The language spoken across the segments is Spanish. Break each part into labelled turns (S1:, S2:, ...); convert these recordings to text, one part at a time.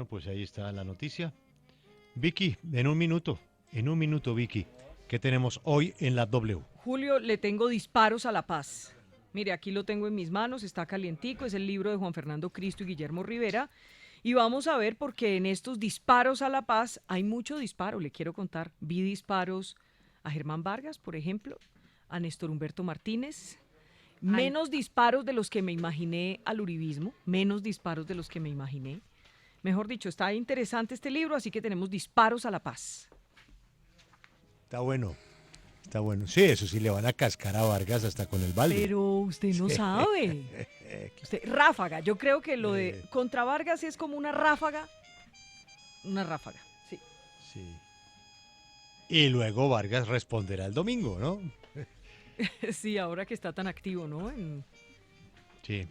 S1: Bueno, pues ahí está la noticia. Vicky, en un minuto, Vicky, ¿qué tenemos hoy en la W?
S2: Julio, le tengo disparos a la paz. Mire, aquí lo tengo en mis manos, está calientico, es el libro de Juan Fernando Cristo y Guillermo Rivera. Y vamos a ver porque en estos disparos a la paz hay mucho disparo, le quiero contar. Vi disparos a Germán Vargas, por ejemplo, a Néstor Humberto Martínez. Menos disparos de los que me imaginé al uribismo, menos disparos de los que me imaginé. Mejor dicho, está interesante este libro, así que tenemos disparos a la paz.
S1: Está bueno. Sí, eso sí, le van a cascar a Vargas hasta con el balde.
S2: Pero usted no sabe. Ráfaga, yo creo que lo de contra Vargas es como una ráfaga. Una ráfaga, sí.
S1: Sí. Y luego Vargas responderá el domingo, ¿no?
S2: Sí, ahora que está tan activo, ¿no?
S1: Sí.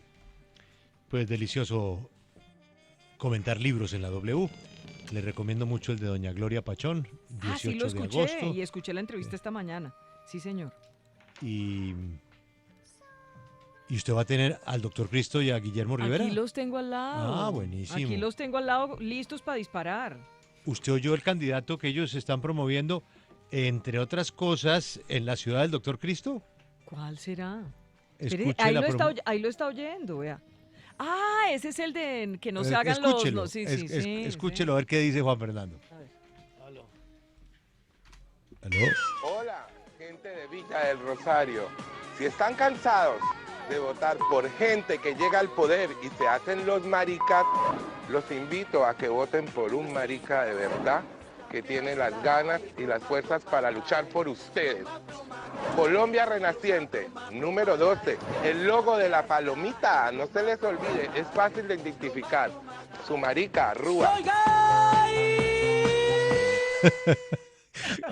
S1: Pues delicioso comentar libros en la W. Le recomiendo mucho el de doña Gloria Pachón, 18
S2: sí, lo escuché
S1: de agosto.
S2: y escuché la entrevista esta mañana. Sí, señor.
S1: Y usted va a tener al doctor Cristo y a Guillermo Rivera.
S2: Aquí los tengo al lado.
S1: Ah, buenísimo.
S2: Aquí los tengo al lado listos para disparar.
S1: ¿Usted oyó el candidato que ellos están promoviendo, entre otras cosas, en la ciudad del doctor Cristo?
S2: ¿Cuál será?
S1: Escuche
S2: Ahí lo está oyendo, vea. Ah, ese es el de que no se hagan
S1: escúchelo,
S2: los... Sí,
S1: escúchelo a ver qué dice Juan Fernando.
S2: A ver.
S1: ¿Aló?
S3: Hola, gente de Villa del Rosario. Si están cansados de votar por gente que llega al poder y se hacen los maricas, los invito a que voten por un marica de verdad que tiene las ganas y las fuerzas para luchar por ustedes. Colombia Renaciente, número 12, el logo de la palomita, no se les olvide, es fácil de identificar. Su marica, Rúa.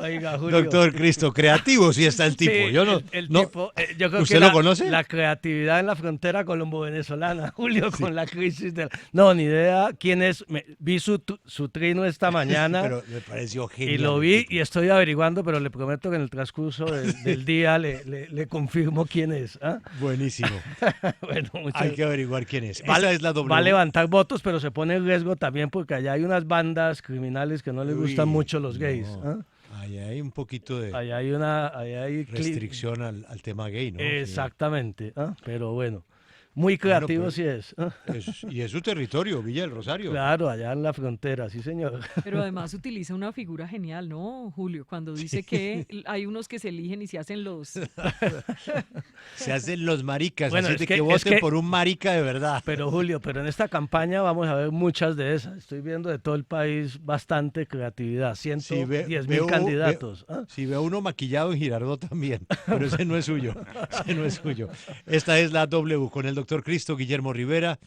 S4: Oiga, Julio.
S1: Doctor Cristo, creativo sí está el tipo.
S4: Sí,
S1: yo no,
S4: tipo, yo creo
S1: ¿usted
S4: que
S1: lo conoce?
S4: La creatividad en la frontera colombo-venezolana, Julio, con la crisis del... No, ni idea quién es. Vi su trino esta mañana.
S1: Pero me pareció genial.
S4: Y lo vi y estoy averiguando, pero le prometo que en el transcurso del día le confirmo quién es. ¿Ah?
S1: Buenísimo.
S4: Bueno,
S1: hay que averiguar quién es.
S4: Va
S1: Va
S4: a levantar votos, pero se pone en riesgo también porque allá hay unas bandas criminales que no les gustan mucho los gays. ¿Ah?
S1: Allá hay un poquito de
S4: hay
S1: restricción al tema gay, ¿no?
S4: Exactamente, ¿ah? Pero bueno, muy creativo
S1: pero
S4: sí es. ¿Ah?
S1: Y es su territorio, Villa del Rosario.
S4: Claro, allá en la frontera, sí señor.
S2: Pero además utiliza una figura genial, ¿no, Julio? Cuando dice que hay unos que se eligen y se hacen los...
S1: Se hacen los maricas,
S4: bueno,
S1: así de que voten por un marica de verdad.
S4: Pero Julio, en esta campaña vamos a ver muchas de esas. Estoy viendo de todo el país bastante creatividad, 110,000 candidatos.
S1: Si veo uno maquillado en Girardot también, pero ese no es suyo, Esta es la W con el doctor Cristo Guillermo Rivera.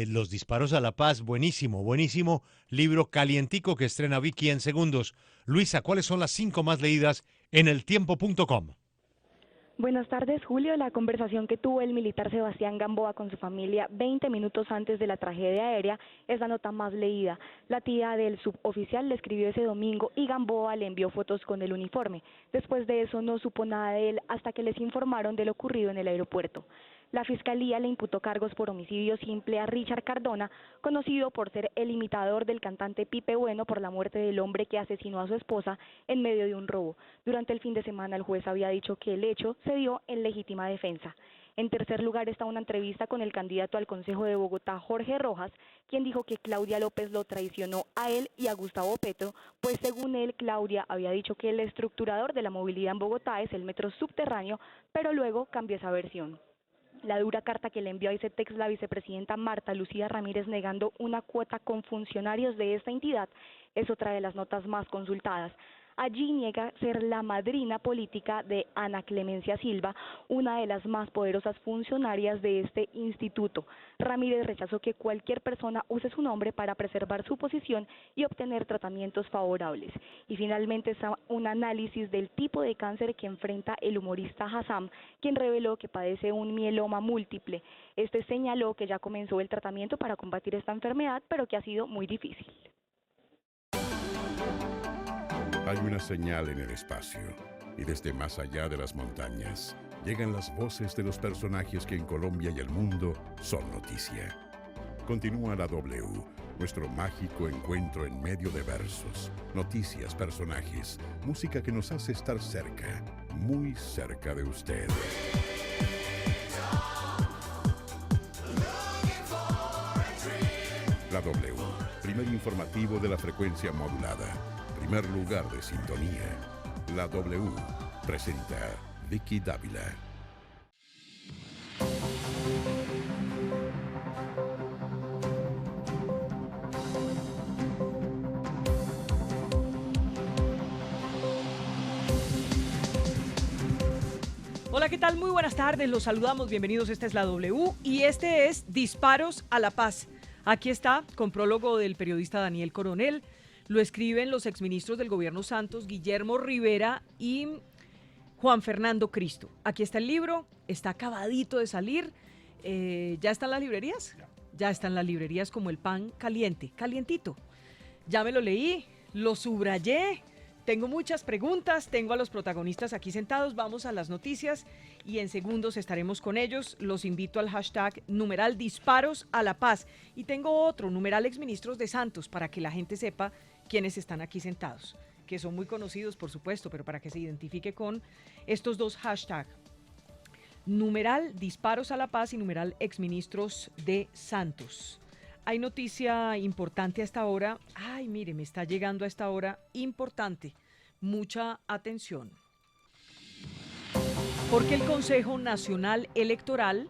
S1: Los disparos a la paz, buenísimo libro calientico que estrena Vicky en segundos. Luisa, ¿cuáles son las 5 más leídas en eltiempo.com?
S5: Buenas tardes, Julio. La conversación que tuvo el militar Sebastián Gamboa con su familia 20 minutos antes de la tragedia aérea es la nota más leída. La tía del suboficial le escribió ese domingo y Gamboa le envió fotos con el uniforme. Después de eso no supo nada de él hasta que les informaron de lo ocurrido en el aeropuerto. La Fiscalía le imputó cargos por homicidio simple a Richard Cardona, conocido por ser el imitador del cantante Pipe Bueno por la muerte del hombre que asesinó a su esposa en medio de un robo. Durante el fin de semana el juez había dicho que el hecho se dio en legítima defensa. En tercer lugar está una entrevista con el candidato al Consejo de Bogotá, Jorge Rojas, quien dijo que Claudia López lo traicionó a él y a Gustavo Petro, pues según él, Claudia había dicho que el estructurador de la movilidad en Bogotá es el metro subterráneo, pero luego cambió esa versión. La dura carta que le envió a ICETEX la vicepresidenta Marta Lucía Ramírez negando una cuota con funcionarios de esta entidad es otra de las notas más consultadas. Allí niega ser la madrina política de Ana Clemencia Silva, una de las más poderosas funcionarias de este instituto. Ramírez rechazó que cualquier persona use su nombre para preservar su posición y obtener tratamientos favorables. Y finalmente está un análisis del tipo de cáncer que enfrenta el humorista Hassam, quien reveló que padece un mieloma múltiple. Este señaló que ya comenzó el tratamiento para combatir esta enfermedad, pero que ha sido muy difícil.
S6: Hay una señal en el espacio, y desde más allá de las montañas, llegan las voces de los personajes que en Colombia y el mundo son noticia. Continúa la W Nuestro mágico encuentro en medio de versos, noticias, personajes, música que nos hace estar cerca, muy cerca de usted. La W, primer informativo de la frecuencia modulada, primer lugar de sintonía. La W, presenta Vicky Dávila.
S2: Hola, ¿qué tal? Muy buenas tardes, los saludamos, bienvenidos, esta es la W y este es Disparos a la Paz. Aquí está, con prólogo del periodista Daniel Coronel, lo escriben los exministros del gobierno Santos, Guillermo Rivera y Juan Fernando Cristo. Aquí está el libro, está acabadito de salir, ¿ya están las librerías? Ya están las librerías como el pan caliente, calientito. Ya me lo leí, lo subrayé. Tengo muchas preguntas, tengo a los protagonistas aquí sentados, vamos a las noticias y en segundos estaremos con ellos. Los invito al hashtag numeral Disparos a la Paz y tengo otro, numeral exministros de Santos, para que la gente sepa quiénes están aquí sentados, que son muy conocidos por supuesto, pero para que se identifique con estos dos hashtags. Numeral Disparos a la Paz y numeral exministros de Santos. Hay noticia importante a esta hora. Ay, mire, me está llegando a esta hora importante. Mucha atención. Porque el Consejo Nacional Electoral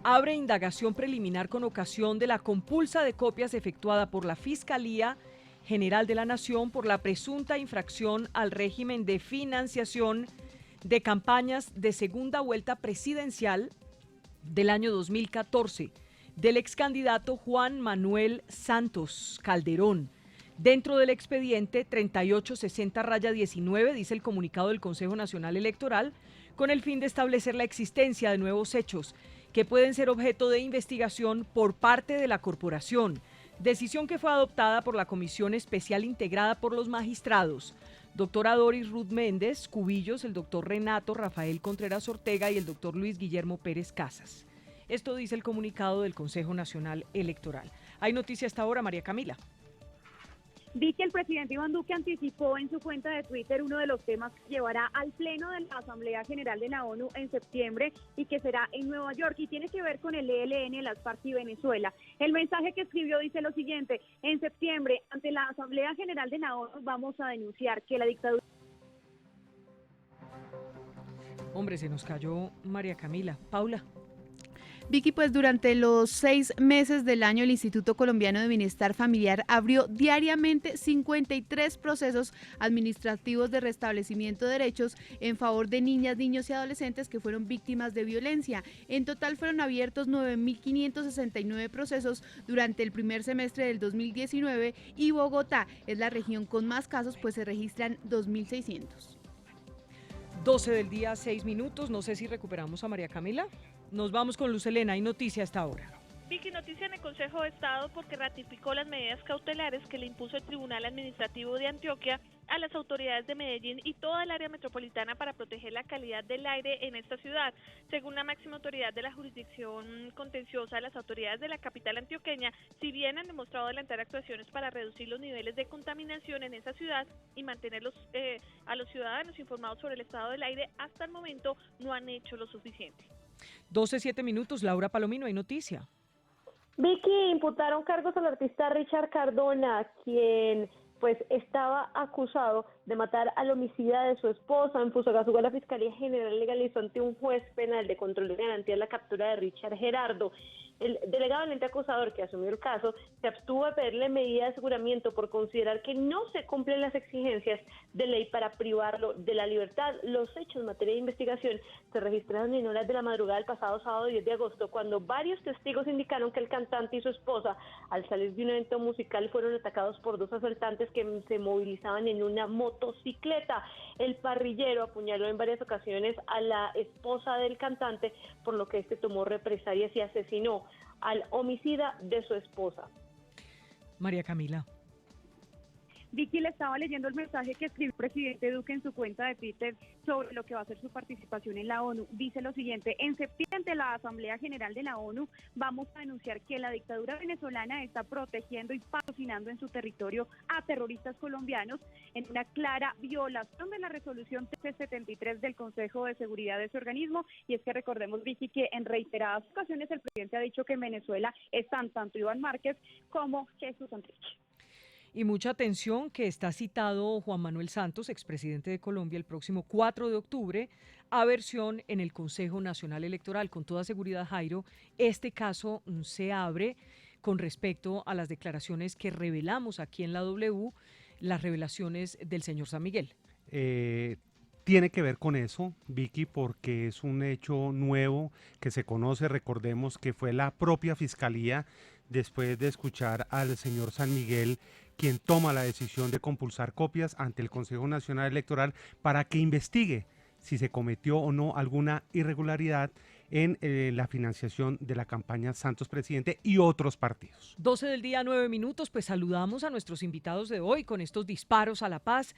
S2: abre indagación preliminar con ocasión de la compulsa de copias efectuada por la Fiscalía General de la Nación por la presunta infracción al régimen de financiación de campañas de segunda vuelta presidencial del año 2014. Del ex candidato Juan Manuel Santos Calderón. Dentro del expediente 3860-19, dice el comunicado del Consejo Nacional Electoral, con el fin de establecer la existencia de nuevos hechos que pueden ser objeto de investigación por parte de la corporación, decisión que fue adoptada por la Comisión Especial integrada por los magistrados, doctora Doris Ruth Méndez Cubillos, el doctor Renato Rafael Contreras Ortega y el doctor Luis Guillermo Pérez Casas. Esto dice el comunicado del Consejo Nacional Electoral. Hay noticia hasta ahora, María Camila.
S7: Vi que el presidente Iván Duque anticipó en su cuenta de Twitter uno de los temas que llevará al Pleno de la Asamblea General de la ONU en septiembre y que será en Nueva York y tiene que ver con el ELN, las FARC y Venezuela. El mensaje que escribió dice lo siguiente: en septiembre, ante la Asamblea General de la ONU, vamos a denunciar que la dictadura...
S2: Hombre, se nos cayó María Camila. Paula.
S8: Vicky, pues durante los 6 meses del año el Instituto Colombiano de Bienestar Familiar abrió diariamente 53 procesos administrativos de restablecimiento de derechos en favor de niñas, niños y adolescentes que fueron víctimas de violencia. En total fueron abiertos 9.569 procesos durante el primer semestre del 2019 y Bogotá es la región con más casos, pues se registran 2.600.
S2: 12 del día, 6 minutos. No sé si recuperamos a María Camila. Nos vamos con Luz Helena. Hay noticia hasta ahora.
S9: Vicky, noticia en el Consejo de Estado porque ratificó las medidas cautelares que le impuso el Tribunal Administrativo de Antioquia a las autoridades de Medellín y toda el área metropolitana para proteger la calidad del aire en esta ciudad. Según la máxima autoridad de la jurisdicción contenciosa, las autoridades de la capital antioqueña, si bien han demostrado adelantar actuaciones para reducir los niveles de contaminación en esa ciudad y mantener a los ciudadanos informados sobre el estado del aire, hasta el momento no han hecho lo suficiente.
S2: 12, 7 minutos. Laura Palomino, hay noticia.
S10: Vicky, imputaron cargos al artista Richard Cardona, quien pues estaba acusado de matar al homicida de su esposa. En Fusagasugá, la Fiscalía General legalizó ante un juez penal de control de garantías la captura de Richard Gerardo. El delegado del ente acusador que asumió el caso se abstuvo de pedirle medida de aseguramiento por considerar que no se cumplen las exigencias de ley para privarlo de la libertad. Los hechos en materia de investigación se registraron en horas de la madrugada del pasado sábado 10 de agosto, cuando varios testigos indicaron que el cantante y su esposa, al salir de un evento musical, fueron atacados por dos asaltantes que se movilizaban en una motocicleta. El parrillero apuñaló en varias ocasiones a la esposa del cantante, por lo que este tomó represalias y asesinó al homicida de su esposa.
S2: María Camila.
S7: Vicky, le estaba leyendo el mensaje que escribió el presidente Duque en su cuenta de Twitter sobre lo que va a ser su participación en la ONU. Dice lo siguiente: en septiembre, ante la Asamblea General de la ONU, vamos a denunciar que la dictadura venezolana está protegiendo y patrocinando en su territorio a terroristas colombianos en una clara violación de la resolución 1373 del Consejo de Seguridad de ese organismo. Y es que recordemos, Vicky, que en reiteradas ocasiones el presidente ha dicho que en Venezuela están tanto Iván Márquez como Jesús Santrich.
S2: Y mucha atención que está citado Juan Manuel Santos, expresidente de Colombia, el próximo 4 de octubre, a versión en el Consejo Nacional Electoral. Con toda seguridad, Jairo, este caso se abre con respecto a las declaraciones que revelamos aquí en la W, las revelaciones del señor San Miguel.
S11: Tiene que ver con eso, Vicky, porque es un hecho nuevo que se conoce. Recordemos que fue la propia Fiscalía, después de escuchar al señor San Miguel, quien toma la decisión de compulsar copias ante el Consejo Nacional Electoral para que investigue si se cometió o no alguna irregularidad en la financiación de la campaña Santos Presidente y otros partidos.
S2: 12 del día, 9 minutos, pues saludamos a nuestros invitados de hoy con estos disparos a la paz.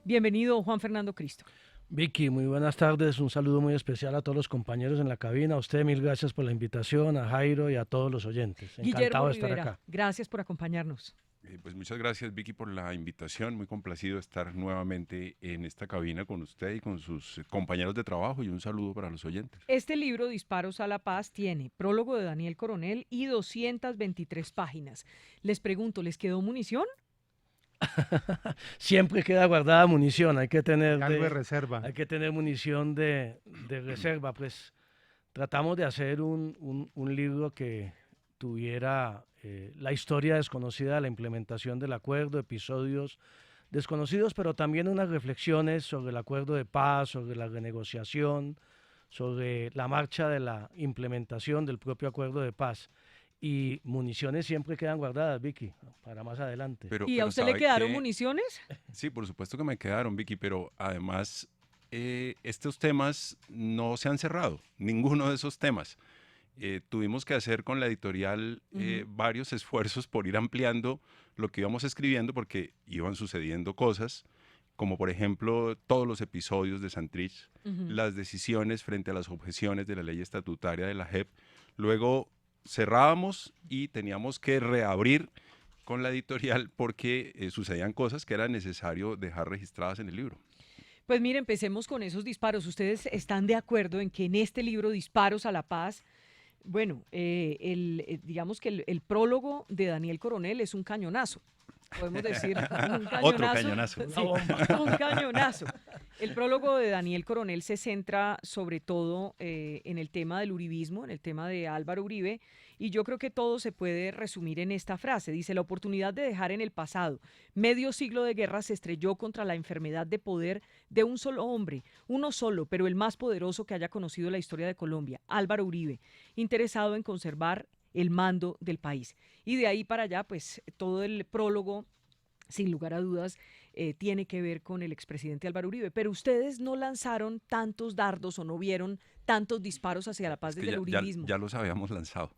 S2: Bienvenido, Juan Fernando Cristo.
S4: Vicky, muy buenas tardes, un saludo muy especial a todos los compañeros en la cabina, a usted mil gracias por la invitación, a Jairo y a todos los oyentes. Encantado
S2: Guillermo
S4: de estar
S2: Rivera,
S4: acá.
S2: gracias por acompañarnos.
S12: Pues muchas gracias, Vicky, por la invitación. Muy complacido de estar nuevamente en esta cabina con usted y con sus compañeros de trabajo, y un saludo para los oyentes.
S2: Este libro, Disparos a la Paz, tiene prólogo de Daniel Coronel y 223 páginas. Les pregunto, ¿les quedó munición?
S4: Siempre queda guardada munición, hay que tener
S11: Algo de reserva.
S4: Hay que tener munición de reserva. Pues tratamos de hacer un libro que tuviera la historia desconocida de la implementación del acuerdo, episodios desconocidos, pero también unas reflexiones sobre el acuerdo de paz, sobre la renegociación, sobre la marcha de la implementación del propio acuerdo de paz. Y municiones siempre quedan guardadas, Vicky, para más adelante.
S2: ¿Y a usted le quedaron municiones?
S12: Sí, por supuesto que me quedaron, Vicky, pero además estos temas no se han cerrado, ninguno de esos temas. Tuvimos que hacer con la editorial varios esfuerzos por ir ampliando lo que íbamos escribiendo, porque iban sucediendo cosas, como por ejemplo todos los episodios de Santrich, las decisiones frente a las objeciones de la ley estatutaria de la JEP. Luego cerrábamos y teníamos que reabrir con la editorial porque sucedían cosas que era necesario dejar registradas en el libro.
S2: Pues mire, empecemos con esos disparos. ¿Ustedes están de acuerdo en que en este libro, Disparos a la Paz, bueno, digamos que el prólogo de Daniel Coronel es un cañonazo? Podemos decir un cañonazo.
S12: Otro cañonazo.
S2: Sí, un cañonazo. El prólogo de Daniel Coronel se centra sobre todo en el tema del uribismo, en el tema de Álvaro Uribe, y yo creo que todo se puede resumir en esta frase. Dice: la oportunidad de dejar en el pasado medio siglo de guerra se estrelló contra la enfermedad de poder de un solo hombre, uno solo, pero el más poderoso que haya conocido la historia de Colombia, Álvaro Uribe, interesado en conservar el mando del país. Y de ahí para allá, pues todo el prólogo, sin lugar a dudas, tiene que ver con el expresidente Álvaro Uribe. Pero ustedes no lanzaron tantos dardos o no vieron tantos disparos hacia la paz desde el uribismo.
S12: Ya los habíamos lanzado.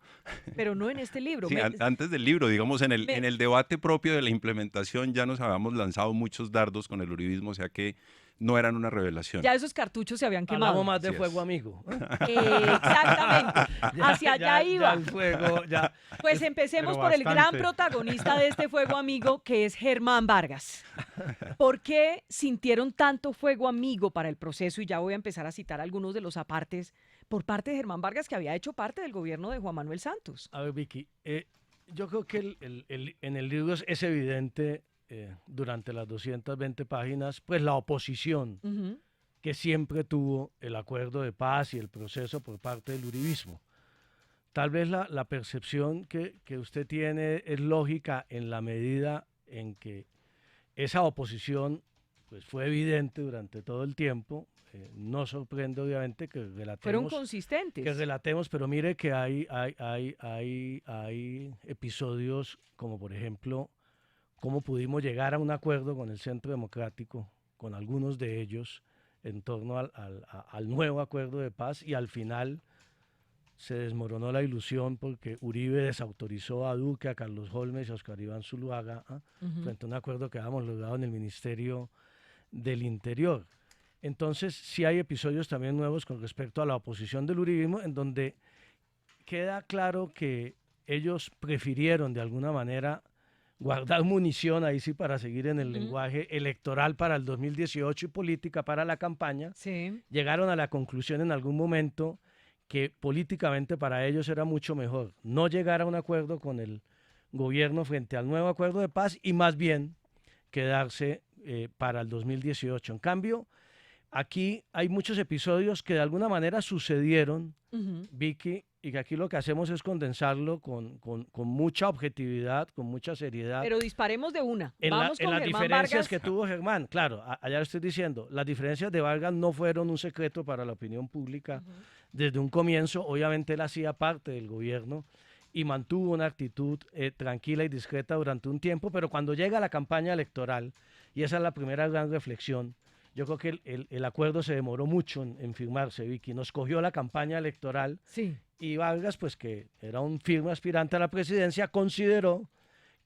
S2: Pero no en este libro.
S12: Sí, antes del libro, digamos, en el debate propio de la implementación ya nos habíamos lanzado muchos dardos con el uribismo, o sea que no eran una revelación.
S2: Ya esos cartuchos se habían quemado.
S4: Hablamos más de fuego amigo.
S2: Exactamente. Hacia allá iba.
S4: Ya el fuego, ya.
S2: Pues empecemos por el gran protagonista de este fuego amigo, que es Germán Vargas. ¿Por qué sintieron tanto fuego amigo para el proceso? Y ya voy a empezar a citar algunos de los apartes por parte de Germán Vargas, que había hecho parte del gobierno de Juan Manuel Santos.
S4: A ver, Vicky, yo creo que en el libro es evidente, durante las 220 páginas, pues la oposición que siempre tuvo el acuerdo de paz y el proceso por parte del uribismo. Tal vez la percepción que usted tiene es lógica en la medida en que esa oposición pues fue evidente durante todo el tiempo. No sorprende obviamente que relatemos.
S2: Fueron consistentes.
S4: Que relatemos, pero mire que hay episodios como por ejemplo cómo pudimos llegar a un acuerdo con el Centro Democrático, con algunos de ellos, en torno al nuevo acuerdo de paz, y al final se desmoronó la ilusión porque Uribe desautorizó a Duque, a Carlos Holmes y a Oscar Iván Zuluaga frente a un acuerdo que habíamos logrado en el Ministerio del Interior. Entonces, sí hay episodios también nuevos con respecto a la oposición del uribismo, en donde queda claro que ellos prefirieron de alguna manera guardar munición, ahí sí, para seguir en el lenguaje electoral para el 2018 y política para la campaña.
S2: Sí.
S4: Llegaron a la conclusión en algún momento que políticamente para ellos era mucho mejor no llegar a un acuerdo con el gobierno frente al nuevo acuerdo de paz y más bien quedarse para el 2018. En cambio, aquí hay muchos episodios que de alguna manera sucedieron, Vicky, y que aquí lo que hacemos es condensarlo con mucha objetividad, con mucha seriedad.
S2: Pero disparemos de una.
S4: Vamos
S2: con
S4: las
S2: Germán
S4: diferencias
S2: Vargas.
S4: que tuvo Germán. Claro, allá lo estoy diciendo, las diferencias de Vargas no fueron un secreto para la opinión pública. Desde un comienzo, obviamente él hacía parte del gobierno y mantuvo una actitud tranquila y discreta durante un tiempo, pero cuando llega la campaña electoral, y esa es la primera gran reflexión, yo creo que el acuerdo se demoró mucho en firmarse, Vicky. Nos cogió la campaña electoral y Vargas, pues que era un firme aspirante a la presidencia, consideró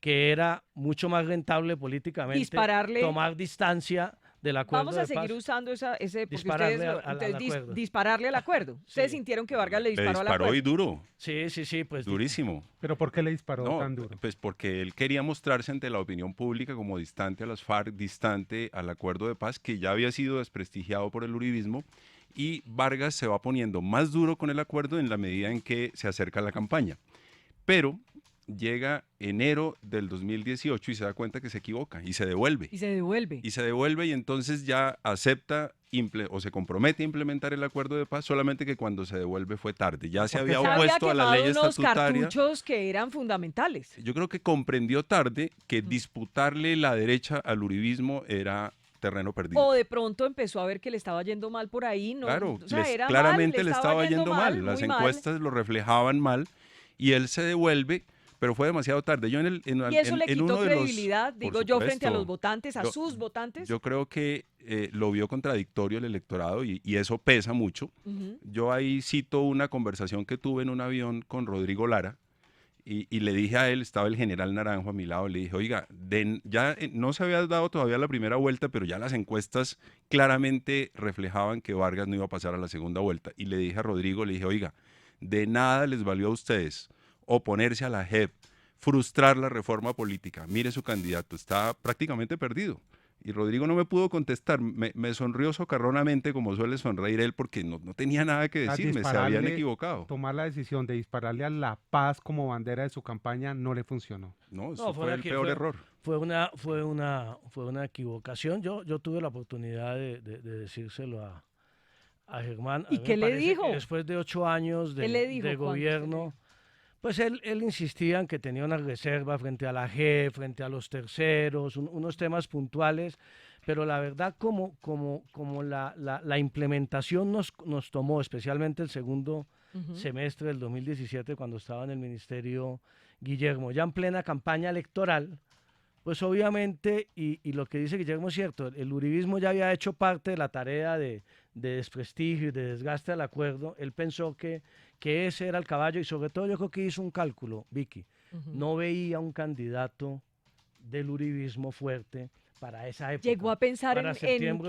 S4: que era mucho más rentable políticamente tomar distancia del acuerdo
S2: Vamos a
S4: de
S2: seguir
S4: paz.
S2: usando ese, porque
S4: Dispararle
S2: ustedes,
S4: al
S2: entonces,
S4: acuerdo.
S2: dispararle al acuerdo. Ustedes sintieron que Vargas le
S12: Le
S2: disparó al
S12: disparó
S2: acuerdo.
S12: y duro.
S4: Sí, pues
S12: durísimo.
S11: ¿Pero por qué le disparó
S12: No,
S11: tan duro?
S12: pues porque él quería mostrarse ante la opinión pública como distante a las FARC, distante al acuerdo de paz que ya había sido desprestigiado por el uribismo, y Vargas se va poniendo más duro con el acuerdo en la medida en que se acerca la campaña. Pero llega enero del 2018 y se da cuenta que se equivoca y se devuelve.
S2: Y se devuelve.
S12: Y se devuelve y entonces ya acepta o se compromete a implementar el acuerdo de paz, solamente que cuando se devuelve fue tarde. Ya se había opuesto a la ley
S2: unos
S12: estatutaria.
S2: cartuchos que eran fundamentales.
S12: Yo creo que comprendió tarde que disputarle la derecha al uribismo era terreno perdido.
S2: O de pronto empezó a ver que le estaba yendo mal por ahí. No,
S12: Claro,
S2: o sea, era
S12: claramente
S2: mal,
S12: le estaba yendo mal. Las
S2: muy mal.
S12: encuestas lo reflejaban mal y él se devuelve, pero fue demasiado tarde. Yo
S2: y eso le quitó
S12: uno de los,
S2: credibilidad, digo yo, frente a los votantes, a
S12: Yo-
S2: sus votantes.
S12: Yo creo que lo vio contradictorio el electorado y eso pesa mucho. Yo ahí cito una conversación que tuve en un avión con Rodrigo Lara y le dije a él, estaba el general Naranjo a mi lado, le dije, oiga, ya no se había dado todavía la primera vuelta, pero ya las encuestas claramente reflejaban que Vargas no iba a pasar a la segunda vuelta. Y le dije a Rodrigo, le dije, oiga, de nada les valió a ustedes oponerse a la JEP, frustrar la reforma política. Mire su candidato, está prácticamente perdido. Y Rodrigo no me pudo contestar, me sonrió socarronamente como suele sonreír él porque no tenía nada que decirme, se habían equivocado.
S11: Tomar la decisión de dispararle a la paz como bandera de su campaña no le funcionó.
S12: No, eso fue el peor error.
S4: Fue una equivocación. Yo tuve la oportunidad de decírselo a Germán.
S2: ¿Y qué le dijo?
S4: Después de 8 años de gobierno, pues él insistía en que tenía una reserva frente a la JEP, frente a los terceros, unos temas puntuales, pero la verdad como la implementación nos tomó, especialmente el segundo semestre del 2017, cuando estaba en el ministerio Guillermo, ya en plena campaña electoral, pues obviamente, y lo que dice Guillermo es cierto, el uribismo ya había hecho parte de la tarea de desprestigio y de desgaste al acuerdo. Él pensó que ese era el caballo y sobre todo yo creo que hizo un cálculo, Vicky. No veía un candidato del uribismo fuerte para esa época.
S2: Llegó a pensar en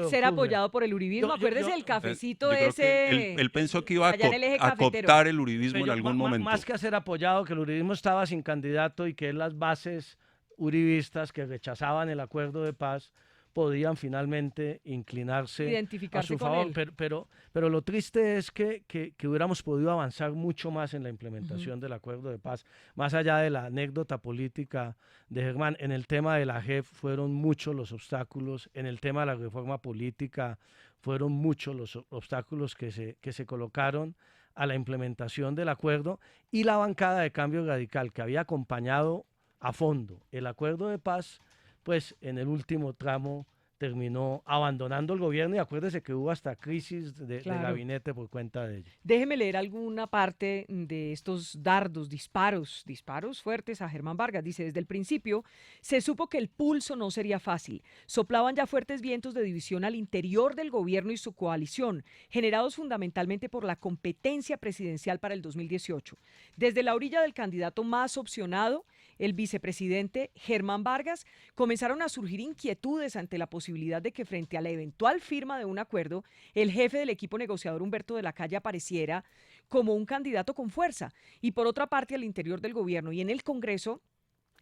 S2: ser apoyado por el uribismo. Acuérdese del cafecito ese.
S12: Él pensó que iba
S2: allá en el eje
S12: a
S2: cafetero.
S12: cooptar el uribismo en algún momento.
S4: Más que a ser apoyado, que el uribismo estaba sin candidato y que las bases uribistas que rechazaban el acuerdo de paz podían finalmente inclinarse a su favor. Pero lo triste es que hubiéramos podido avanzar mucho más en la implementación del acuerdo de paz, más allá de la anécdota política de Germán. En el tema de la JEP fueron muchos los obstáculos, en el tema de la reforma política fueron muchos los obstáculos que se colocaron a la implementación del acuerdo, y la bancada de Cambio Radical, que había acompañado a fondo el acuerdo de paz, pues en el último tramo terminó abandonando el gobierno y acuérdese que hubo hasta crisis de
S2: Claro.
S4: gabinete por cuenta de ello.
S2: Déjeme leer alguna parte de estos dardos, disparos fuertes a Germán Vargas. Dice, desde el principio se supo que el pulso no sería fácil. Soplaban ya fuertes vientos de división al interior del gobierno y su coalición, generados fundamentalmente por la competencia presidencial para el 2018. Desde la orilla del candidato más opcionado, el vicepresidente Germán Vargas, comenzaron a surgir inquietudes ante la posibilidad de que frente a la eventual firma de un acuerdo, el jefe del equipo negociador Humberto de la Calle apareciera como un candidato con fuerza. Y por otra parte, al interior del gobierno y en el Congreso,